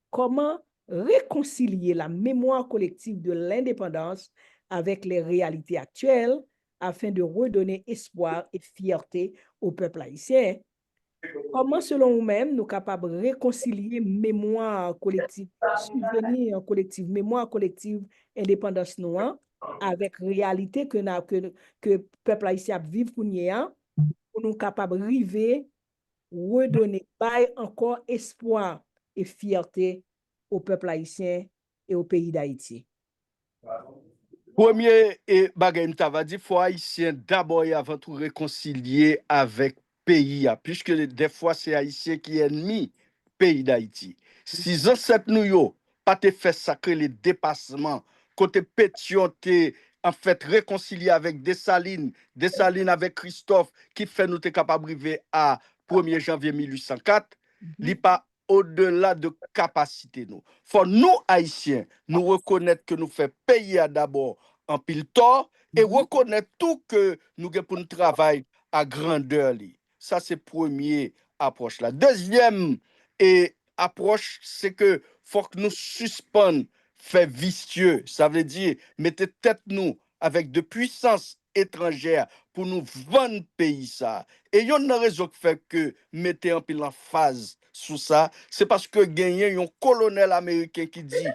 C: Comment réconcilier la mémoire collective de l'indépendance avec les réalités actuelles afin de redonner espoir et fierté au peuple haïtien? Comment, selon vous-même, nous sommes capables de réconcilier mémoire collective, souvenir collectif, mémoire collective, indépendance noire, avec réalité que peuple haïtien vit pour nous capables de arriver, redonner, bail encore espoir et fierté au peuple haïtien et au pays d'Haïti.
D: Premier bagay m'ta va di, faut haïtien d'abord et avant tout réconcilier avec pays, puisque des fois c'est haïtien qui est ennemi pays d'Haïti. Si ancêtres nous yo pas te fait sacrer les dépassements, côté pétion te en fait réconcilier avec Dessalines avec Christophe qui fait nous te capable arriver à 1er janvier 1804, li pas au-delà de capacité nous. Faut nous haïtiens nous reconnaître que nous fait pays d'abord en pile tort et reconnaître tout que nous avons pour nous travail à grandeur li. Ça c'est premier approche là. Deuxième approche, c'est que faut que nous suspendons fait vicieux. Ça veut dire mettez tête nous avec de puissances étrangères pour nous vendre pays ça. Et il y a une raison qui fait que mettez en pile en phase sous ça, c'est parce que gagné un colonel américain qui dit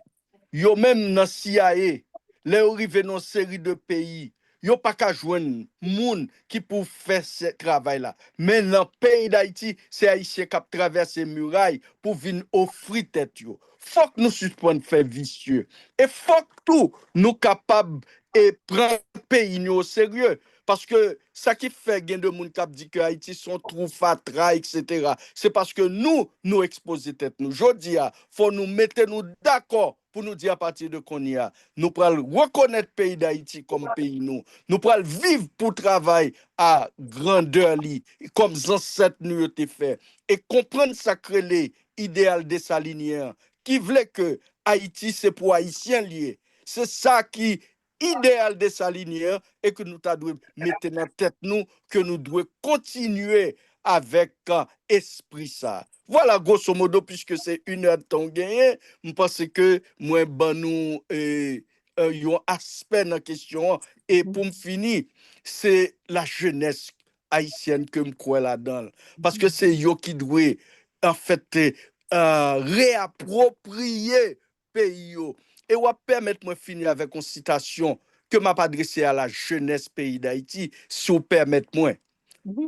D: yo même dans CIA, les arrivé dans une série de pays, yo pas qu'à joindre moun qui pour faire ce travail là. Mais dans le pays d'Haïti, c'est haïtien qui traverse les murailles pour venir offrir tête yo. Faut que nous suspendons faire vicieux et faut que tout nous capables et prendre pays nous au sérieux. Parce que ça qui fait gain de monde qui dit que Haïti sont trop fatra, etc. C'est parce que nous exposons tête nous. Je dis, faut nous mettre nous d'accord pour nous dire à partir de qu'on y a. Nous pourrons reconnaître le pays d'Haïti comme pays nous. Nous pourrons vivre pour travailler à grandeur li, comme ancêtres nous ont fait. Et comprendre ça que les idéal des salinières qui voulait que Haïti c'est pour Haïtiens liés. C'est ça qui idéal des salinières et que nous devons mettre dans la tête nous que nous devons continuer avec esprit ça. Voilà grosso modo puisque c'est 1 heure de temps gagné, je pense que moi ben nous un aspect dans la question et pour me finir, c'est la jeunesse haïtienne que me crois là-dedans parce que c'est yo qui doit en fait réapproprier pays yo. Et on va permettre moi finir avec une citation que m'a adressée à la jeunesse pays d'Haïti, si vous permettez moi.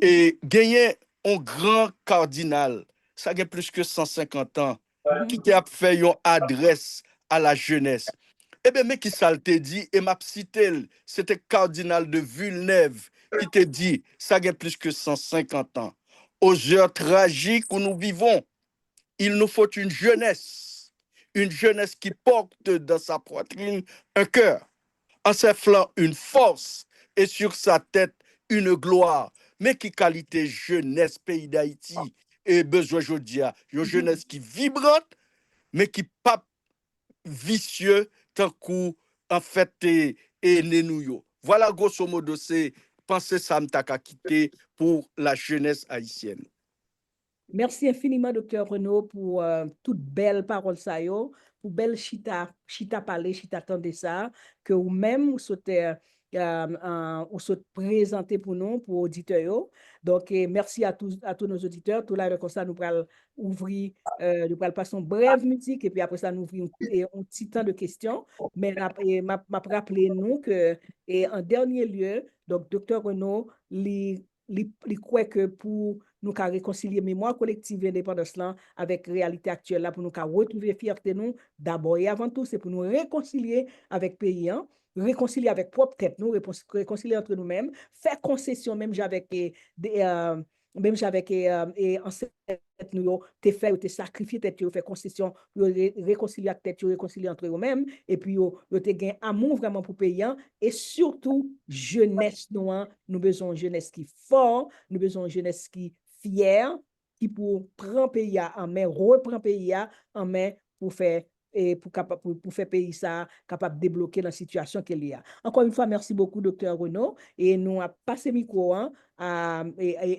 D: Et gagner un grand cardinal, ça a plus que 150 ans, qui a fait une adresse à la jeunesse. Eh bien, mais qui ça te dit, et m'a cité, c'était cardinal de Villeneuve, qui te dit, ça a plus que 150 ans. Aux heures tragiques où nous vivons, il nous faut une jeunesse qui porte dans sa poitrine un cœur, en ses flancs une force et sur sa tête une gloire. Mais qui qualité jeunesse pays d'Haïti et besoin aujourd'hui, une jeunesse qui vibrante, mais qui pas vicieux tant coup en fait et nenouyo. Voilà grosso modo c'est penser ça m'taka quitté pour la jeunesse haïtienne.
C: Merci infiniment, Dr. Renaud, pour toute belle parole ça yo, pour belle chita parler, chita tendre ça, que vous-même vous sautez présenter pour nous, pour auditeurs. Donc, merci à tous nos auditeurs. Tout là, comme ça, nous pourrons ouvrir, nous pourrons passer une brève musique et puis après ça, nous ouvrir un petit temps de questions. Mais m'a rappelé nous que, et en dernier lieu, donc, Dr. Renaud, il croit que pour nous réconcilier mémoire collective et indépendance là avec réalité actuelle là pour nous retrouver fierté nous d'abord et avant tout c'est pour nous réconcilier avec pays hein, réconcilier avec propre tête nous réconcilier entre nous-mêmes faire concession même j'avec ancêtres nous te fait te sacrifier tête yo fait concession yo réconcilier avec tête yo réconcilier entre eux-mêmes et puis yo te gain amour vraiment pour pays et surtout jeunesse nous besoin jeunesse qui fort nous besoin jeunesse qui fière qui pour prendre pays en main reprend pays en main pour faire et pour faire pays ça capable de débloquer la situation qu'il y a. Encore une fois, merci beaucoup, docteur Renaud. Et nous avons passé le micro à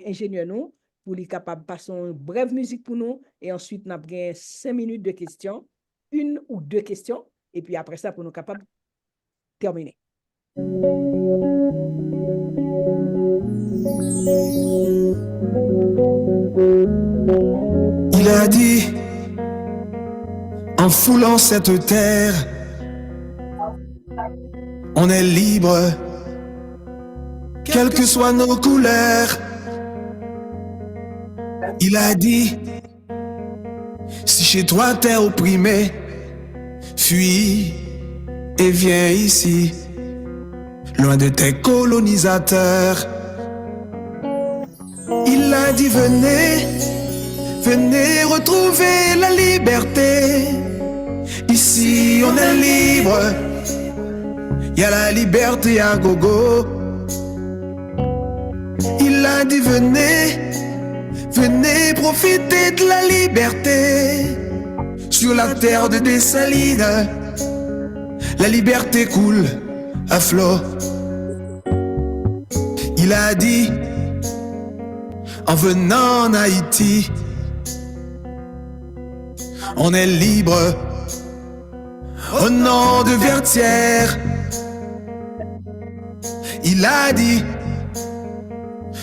C: ingénieur nous pour lui capable de passer une brève musique pour nous. Et ensuite, nous avons 5 minutes de questions, 1 ou 2 questions. Et puis après ça, pour nous capables de terminer.
E: Il a dit, en foulant cette terre, on est libre, quelles que soient nos couleurs. Il a dit, si chez toi t'es opprimé, fuis et viens ici, loin de tes colonisateurs. Il a dit, venez, venez retrouver la liberté. Ici on est libre, y a la liberté à gogo. Il a dit venez, venez profiter de la liberté. Sur la terre de Dessalines, la liberté coule à flot. Il a dit en venant en Haïti, on est libre au nom de Vertières. Il a dit,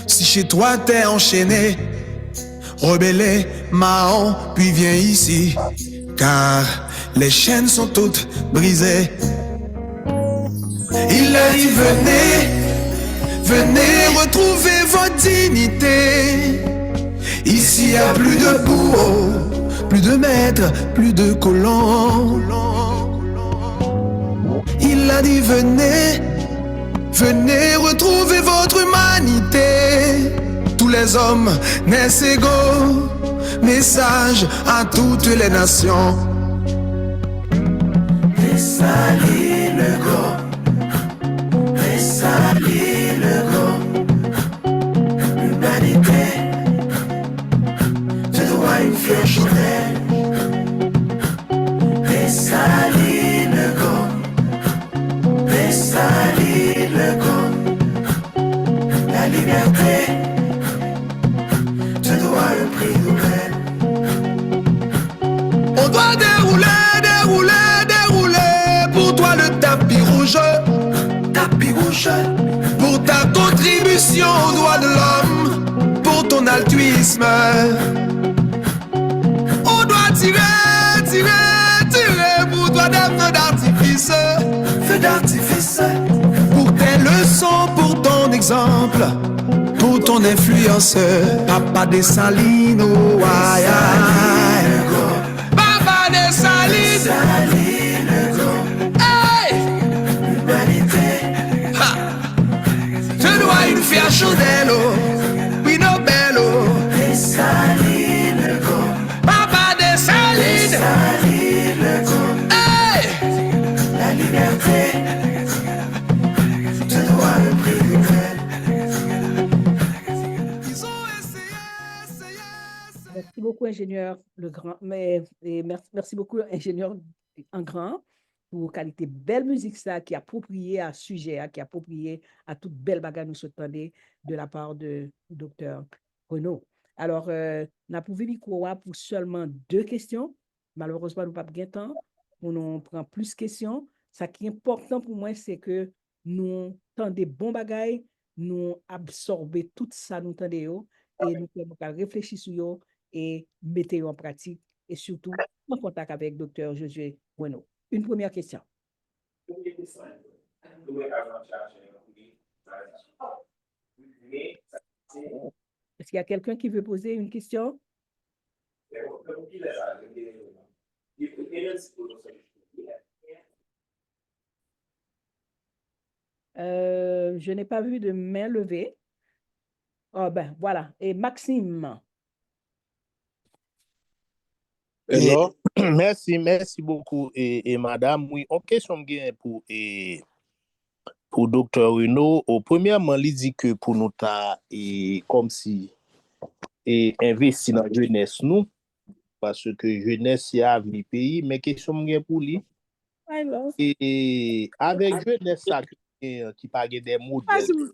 E: si chez toi t'es enchaîné, rebellé, Mahon, puis viens ici, car les chaînes sont toutes brisées. Il a dit, venez, venez retrouver votre dignité. Ici y a plus de bourreaux, plus de maîtres, plus de colons. Il a dit, venez, venez retrouver votre humanité. Tous les hommes naissent égaux. Message à toutes les nations. Dessalis le go, Dessalis le go. L'humanité, tu dois une fière chandelle. Dessalis le go, Dessalis le go. La liberté, tu dois le prix Nobel. On doit dérouler, dérouler, dérouler pour toi le tapis rouge. Tapis rouge. Pour ta contribution aux droits de l'homme, pour ton altruisme. On doit tirer, tirer, tirer pour toi des feux d'artifice. Feux d'artifice. Pour tes leçons, pour ton exemple, pour ton influence. Papa Dessalines, oh, aïe, aïe. Papa Dessalines, hey! L'humanité, je dois une fière chandelle, oh, oui, Nobel, oh. Dessalines, Papa Dessalines, hey! La liberté, je dois le prix Nobel. Ils ont essayé.
C: Merci beaucoup, ingénieur Le Grand. Merci beaucoup, ingénieur en grand, pour qualité belle musique ça, qui est appropriée à sujet, qui est appropriée à toute belle bagarre nous souhaitons de la part de docteur Renaud. Alors, on a pouvé micro pour seulement 2 questions. Malheureusement, nous n'avons pas de temps. On prend plus de questions. Ce qui est important pour moi, c'est que nous tendons des bons bagailles, nous absorber tout ça, nous tendons et nous pouvons réfléchir sur eux et mettre en pratique et surtout en contact avec docteur Josué Renaud. Une première question. Est-ce qu'il y a quelqu'un qui veut poser une question? Je n'ai pas vu de main levée. Oh ben voilà. Et Maxime.
F: Hello. Merci beaucoup et madame. Oui, une question pour docteur Renaud. Premièrement, il dit que pour nous comme si investi dans la jeunesse nous parce que jeunesse y a avenir pays, mais question pour lui et avec jeunesse ça qui parle des modèles.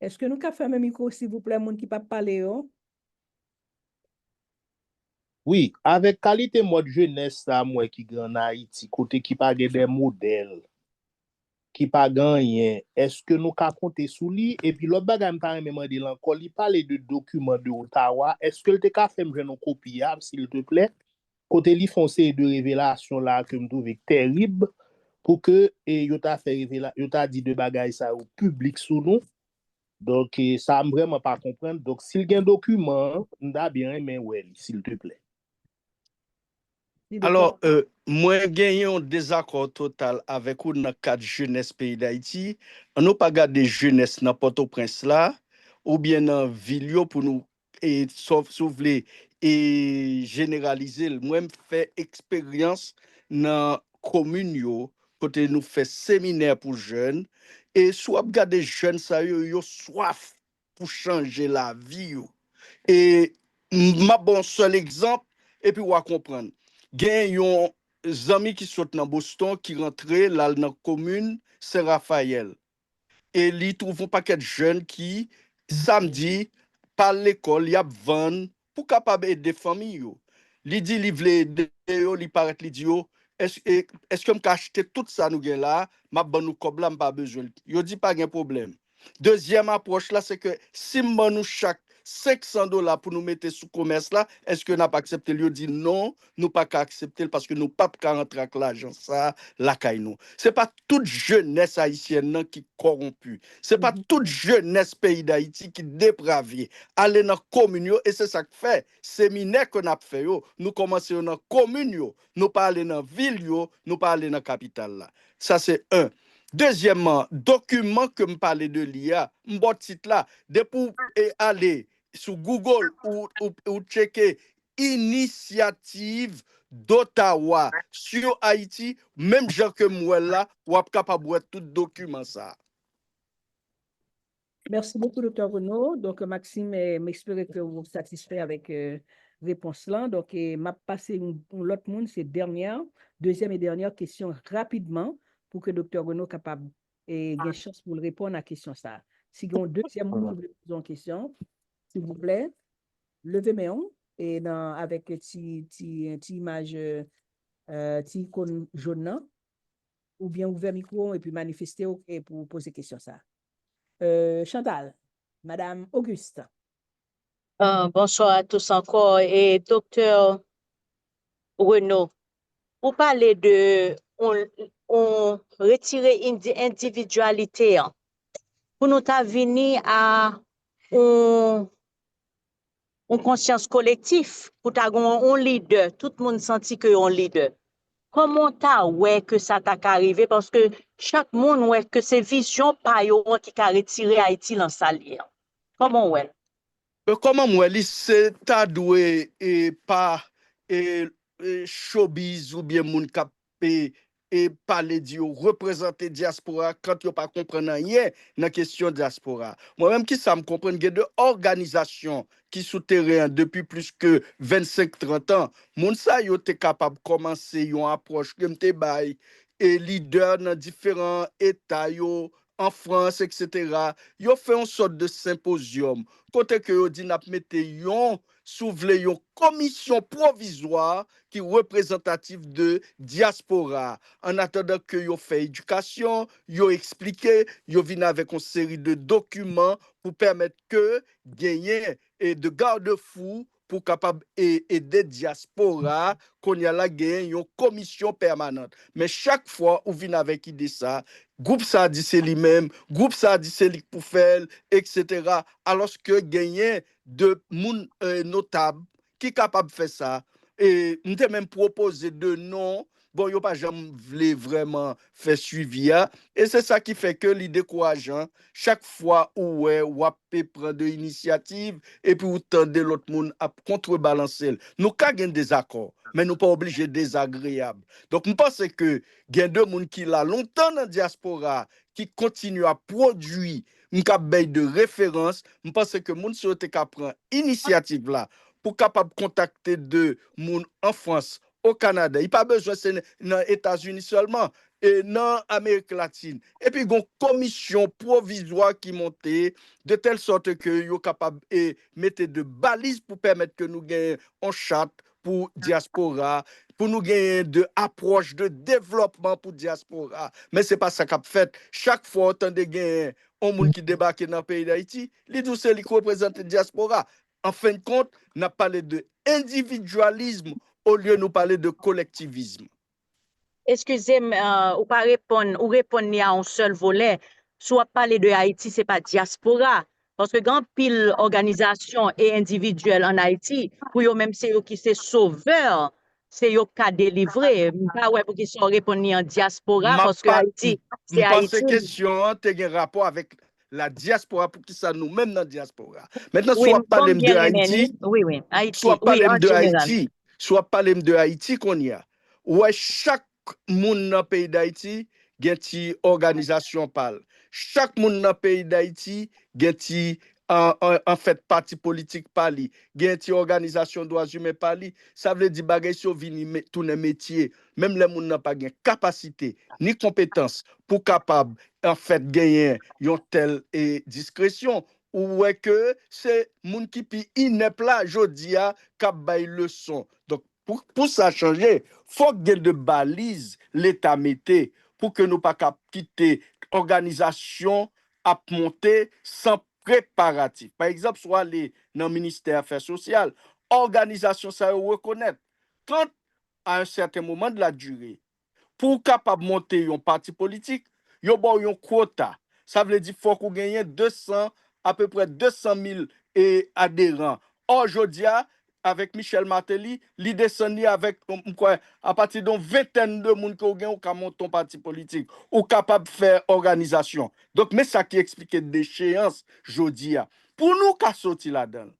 C: Est-ce que nous pouvons faire un micro, s'il vous plaît, monde qui pas parler?
F: Oui, avec qualité mode jeunesse ça moi qui grand Haïti côté qui parle des modèles qui pas gagné, est-ce que nous ka compter sous lui et puis l'autre bagage me même demander encore il parle de documents de Ottawa, est-ce que le te ka fait me une copie s'il te plaît côté li font série de révélations là que me trouve terrible pour que yo t'a fait révélation yo t'a dit de bagages ça au public sous nous donc ça me vraiment pas comprendre donc s'il y a un document m'da bien mais ouais s'il te plaît.
D: Alors, moi, j'ai un désaccord total avec ou dans le cadre jeunesse pays d'Haïti. On n'a pas gardé jeunesse dans Port-au-Prince là, ou bien dans Ville pour nous, et sauf et généraliser. Moi, je fais expérience dans la commune, côté nous fait séminaire pour jeunes, et soit garder jeunes, ça yo soif pour changer la vie. Yo. Et ma bon seul exemple, et puis on va comprendre. Gen yon zami qui sont dans Boston qui rentré là dans la commune Saint-Raphaël. Et li trouve un paquet de jeunes qui samedi par l'école y a vendre pour capable aider famille yo. Li dit li vle aider yo, li paraît li dit yo est-ce que m'ka acheter tout ça nous gen là, m'a ban nou kob là m'pa besoin. Yo dit pas gen problème. Deuxième approche là c'est que si m'ban nous chaque $500 pour nous mettre sous commerce là, est-ce que n'a pas accepté? Lui dit non, nous pas qu'à accepter parce que nous pas qu'à rentrer avec l'argent ça la caille nous. C'est pas toute jeunesse haïtienne non, qui corrompue. C'est pas toute jeunesse pays d'Haïti qui dépravée. Aller dans commune et c'est ça que fait séminaire qu'on a fait yo, nous commençons dans commune yo, nous pas aller dans ville yo, nous pas aller dans capitale là. Ça c'est un. Deuxièmement, document que me parler de l'IA, m'bot titre là, de pour aller sur Google ou checker initiative d'Ottawa sur Haïti, même gens que moi là, ou capable de tout document ça.
C: Merci beaucoup, Dr. Renaud. Donc, Maxime, m'espère que vous êtes satisfait avec réponse là. Donc, m'a passé l'autre monde, c'est deuxième et dernière question rapidement pour que Dr. Renaud capable et ait chance pour répondre à la question ça. Si vous avez un deuxième monde qui vous pose une question, s'il vous plaît, levez main et avec une image, icône jaune, ou bien ouvert micro et puis manifester et pour poser question ça. Chantal, Madame Auguste.
G: Bonsoir à tous encore. Et docteur Renaud, vous parlez de on retirer individualité pour nous venir à une conscience collective, pour un leader, tout le monde sentit que un leader. Comment que ça t'a arrivé parce que chaque monde ouais que c'est vision par qui a retiré Haïti dans sa ligne. Comment ouais?
D: Comment moi c'est ta doué et pas showbiz ou bien moun kap et parler de représenter diaspora quand yo pas comprendre rien dans question diaspora. Moi-même qui ça me comprendre que de organisation qui souterrain depuis plus que 25-30 ans, moun sa yo te capable commencer yon approche comme te bay et leader dans différents états yo en France etc. Yo fait une sorte de symposium côté que yo dit n'a mette yon souvle yon commission provisoire qui représentative de diaspora. En attendant que yo fait éducation, yo expliqué, yo vient avec une série de documents pour permettre que gagner et de garde-fous pour capable aider diaspora qu'on y a la gagné une commission permanente. Mais chaque fois où vient avec idée ça, groupe ça dit c'est lui-même, groupe ça dit c'est lui pour faire, etc. Alors que gagner de moun notable qui capable de faire ça. Et nous avons même proposé de noms bon, yo pas jamais voulu vraiment faire suivi. Et c'est ça qui fait que l'idée décourageant, chaque fois où ou prend de l'initiative et puis ou tendez l'autre monde à contrebalancer. Nous avons des accords, mais nous pas obligés désagréables. Donc, je pense que il y a deux monde qui là longtemps dans la diaspora qui continuent à produire une cabaye de référence. Je pense que moun souhaite qu'à prendre initiative là pour capable contacter de moun en France, au Canada. Il pas besoin c'est dans les États-Unis seulement et dans l'Amérique latine. Et puis une commission provisoire qui montait de telle sorte que yo capable et mettre de balises pour permettre que nous gagnions en chat pour diaspora, pour nous gagner de approche de développement pour diaspora. Mais c'est pas ça qu'a fait. Chaque fois autant de gagner un monde qui débarque dans le pays d'Haïti, les deux c'est qui représente la diaspora. En fin de compte, on a parlé de individualisme au lieu de nous parler de collectivisme.
G: Excusez-moi, ou pas répondre, ou répondre à un seul volet. Soit parler de Haïti, c'est pas diaspora. Parce que grand pile organisation et individuel en Haïti, pour eux même c'est eux qui sont sauveurs, c'est eux qui ont délivré. Pas ouais pour qu'ils soient répondre en diaspora, parce que Haïti, c'est Haïti.
D: Je pense que question a un rapport avec la diaspora pour qui ça nous-mêmes dans la diaspora. Maintenant,
G: Oui,
D: soit parler
G: bon,
D: de Haïti,
G: oui, Haïti,
D: soit
G: oui,
D: parler
G: en
D: de
G: général.
D: Haïti, soit parler de Haïti qu'on y a. Ouais, chaque monde dans le pays d'Haïti, il y a une organisation parle. Chaque monde dans le pays d'Haïti, il y a en fait parti politique parli, il y a une organisation droits humains parli. Ça veut dire bagay sur vini tous les métiers, même les gens n'ont pas de capacité ni compétence pour capable en fait gagner une telle discrétion. Ou est que c'est moun qui pi inep là jodi a k'ap bay leçon. Donc pour ça changer, faut qu'il y ait de balises l'État mette pour que nous pas quitter organisation à monter sans préparatif. Par exemple, soit les dans le ministère des Affaires sociales, organisation ça reconnaître quand à un certain moment de la durée pour capable monter un parti politique, yo bon un quota. Ça veut dire faut qu'on gagne 200 à peu près 200 000 adhérents. Aujourd'hui, avec Michel Martelly, il descend avec à partir d'une vingtaine de monde qui ont monté un parti politique ou capable de faire organisation. Donc, mais ça qui explique déchéance, aujourd'hui. Pour nous, qui sortir là-dedans,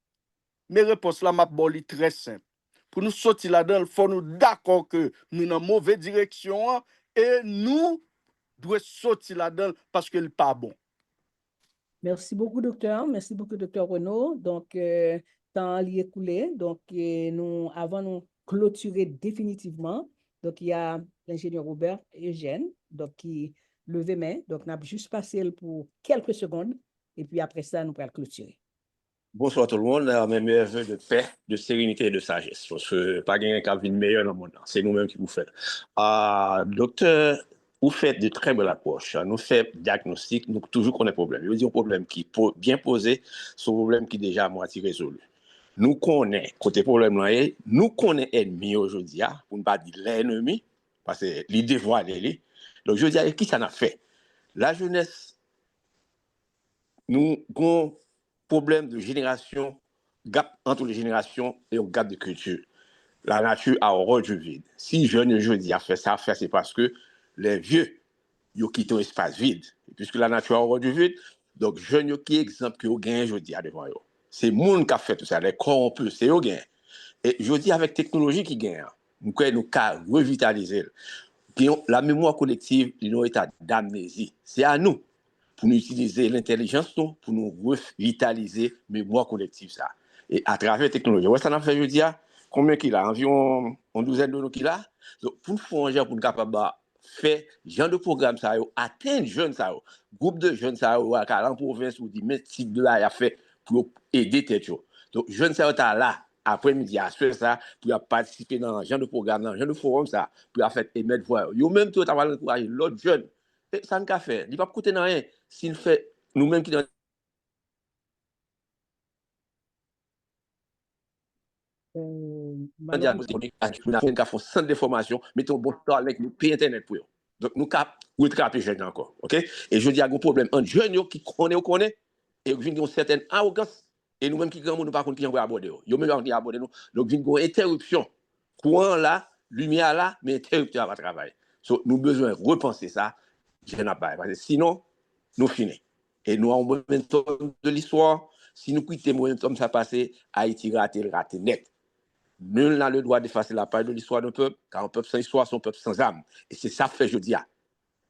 D: mes réponses là, ma boli très simple. Pour nous sortir là-dedans, il faut nous d'accord que nous dans mauvaise direction et nous devons sortir là-dedans parce que n'est pas bon.
C: Merci beaucoup, docteur. Merci beaucoup, docteur Renaud. Donc, temps l'y écoulé. Donc, nous, avant de clôturer définitivement, donc, il y a l'ingénieur Robert Eugène, donc, qui levait main. Donc, on a juste passé pour quelques secondes. Et puis, après ça, nous pourrons clôturer.
H: Bonsoir tout le monde, mes meilleurs vœux de paix, de sérénité et de sagesse. Parce que pas quelqu'un qui a vu le meilleur dans le monde. C'est nous-mêmes qui vous faisons. Docteur, vous faites de très belles approches. Nous faisons diagnostic, nous toujours connaissons problème. Je veux dire un problème qui est bien posé, c'est un problème qui est déjà à moitié résolu. Nous connaissons, côté problème là, nous connaissons l'ennemi aujourd'hui, pour ne pas dire l'ennemi, parce que l'idée voit les. Donc je veux dire, qui ça a fait? La jeunesse, nous avons problème de génération, gap entre les générations et un gap de culture. La nature a horreur du vide. Si jeune jeudi a fait ça, c'est parce que les vieux, ils quittent un espace vide. Et puisque la nature a horreur du vide, donc jeunes qui exemple que vous gagnez jeudi devant eux. C'est le monde qui a fait tout ça, les corrompus, c'est eux qui gagnent. Et jeudi avec technologie qui gagne, nous pouvons revitaliser. Puis la mémoire collective, il y a un état d'amnésie. C'est à nous pour nous utiliser l'intelligence pour nous revitaliser la mémoire collective. Ça. Et à travers la technologie. Ouais, ça n'a fait, je dis, combien qu'il a? Environ une douzaine de nous qu'il a. Donc, pour nous faire pour nous capables de faire genre de programme, ça, atteindre jeunes, ça, groupe de jeunes, ça, à la province, ou des types de là, il a fait pour aider tes choses. Donc, jeunes, ça, là, après-midi, à ce ça, pour participer dans un genre de programme, dans un genre de forum, ça, pour faire émettre voix. Yo même tout, tu vas encourager l'autre jeune. Ça ne peut pas faire. Il ne va pas coûter rien. S'il fait nous-mêmes qui dans on a fait centre de formation, mettons bon temps avec nous, payer Internet pour eux. Donc, nous avons rattraper les jeunes encore. OK? Et je dis, il y a un problème entre jeunes qui connaissent, et qui ont une certaine arrogance, et nous-mêmes qui ne pouvons pas aborder. Ils même qui aborder nous. Donc, il y a une interruption. Courant là, lumière là, mais interrupteur va travailler. So, nous besoin de repenser ça, je n'ai pas. Parce que sinon, nous finissons. Et nous avons un momentum de l'histoire. Si nous quittons le momentum ça passé, Haïti raté net. Nul n'a le droit d'effacer la part de l'histoire d'un peuple, car un peuple sans histoire, c'est un peuple sans âme. Et c'est ça que fait jeudi.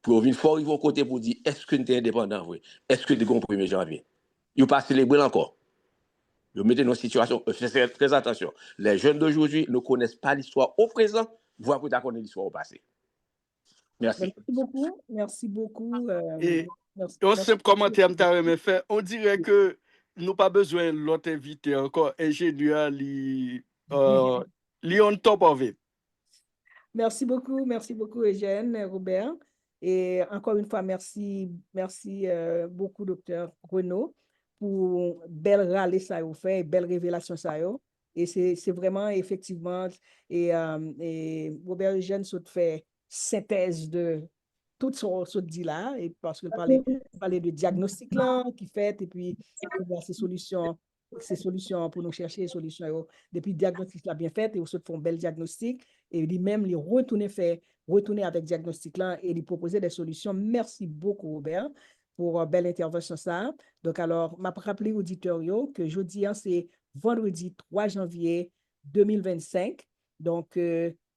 H: Pour venir fort, ils vont côté pour dire est-ce que nous sommes indépendants, oui? Est-ce que nous sommes 1er janvier? Ils ne pas célébrer encore. Ils mettent dans une situation, faites très attention. Les jeunes d'aujourd'hui ne connaissent pas l'histoire au présent, voire que connaissent l'histoire au passé. Merci.
C: Merci beaucoup. Merci beaucoup.
D: Et
C: merci,
D: un
C: merci
D: simple commentaire, me fait, on dirait que nous pas besoin de l'autre invité encore, ingénieur, li on top of it.
C: Merci beaucoup, Eugène, Robert. Et encore une fois, merci beaucoup, docteur Renaud, pour belle râle ça vous fait, belle révélation ça yo. Et c'est vraiment effectivement, et Robert Eugène se fait synthèse de tout ce dit là, et parce qu'il parlait de diagnostic là qui fait, et puis ces solutions pour nous chercher des solutions. Depuis le diagnostic là bien fait, et aussi font un bel diagnostic, et lui-même, il retourner avec diagnostic là et lui proposer des solutions. Merci beaucoup, Robert, pour une belle intervention ça. Donc, alors, m'a rappelé auditeur que jeudi, c'est vendredi 3 janvier 2025. Donc,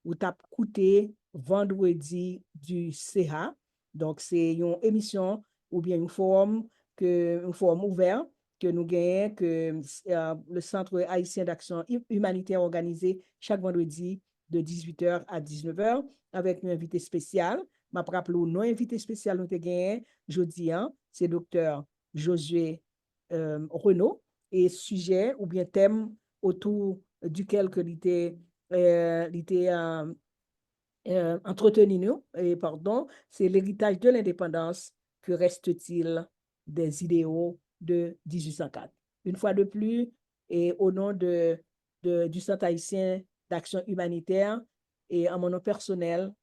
C: vous t'avez écouté vendredi du CA. Donc, c'est une émission ou bien un forum ouvert que nous gagnons, que le Centre haïtien d'action humanitaire organisé chaque vendredi de 18h à 19h avec un invité spécial. Je me rappelle non invité spécial nous avons gagné jeudi, c'est docteur Josué Renaud, et sujet ou bien thème autour duquel il était entretenu nous, c'est l'héritage de l'indépendance, que reste-t-il des idéaux de 1804. Une fois de plus, et au nom du Centre haïtien d'action humanitaire et en mon nom personnel,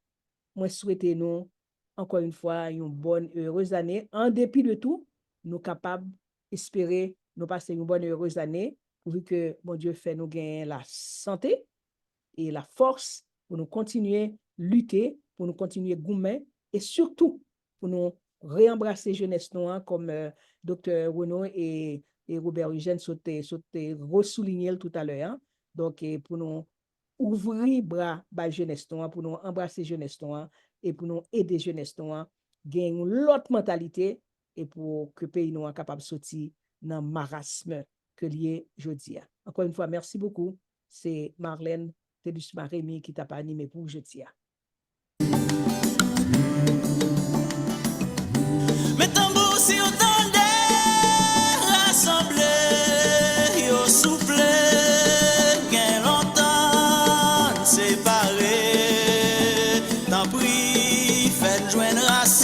C: moi souhaite nous encore une fois une bonne et heureuse année. En dépit de tout, nous capables d'espérer nous passer une bonne et heureuse année, pourvu que mon Dieu fait nous gagner la santé et la force pour nous continuer lutter, pour nous continuer goumer, et surtout pour nous réembrasser jeunesse noire comme Dr. Renaud et Robert Eugène sauté ressouligné tout à l'heure. Donc, pour nous ouvrir bras à jeunesse noire, pour nous embrasser jeunesse noire et pour nous aider jeunesse noire, gagner l'autre mentalité et pour que le pays nous soit capable de sortir dans le marasme que lié jeudi. Encore une fois, merci beaucoup. C'est Marlène Tedus-Marémy qui t'a animé pour jeudi.
E: Mes tambours si on tendait rassemblés, yo soufflé, gain longtemps séparés, tant pis, faites joindre racine.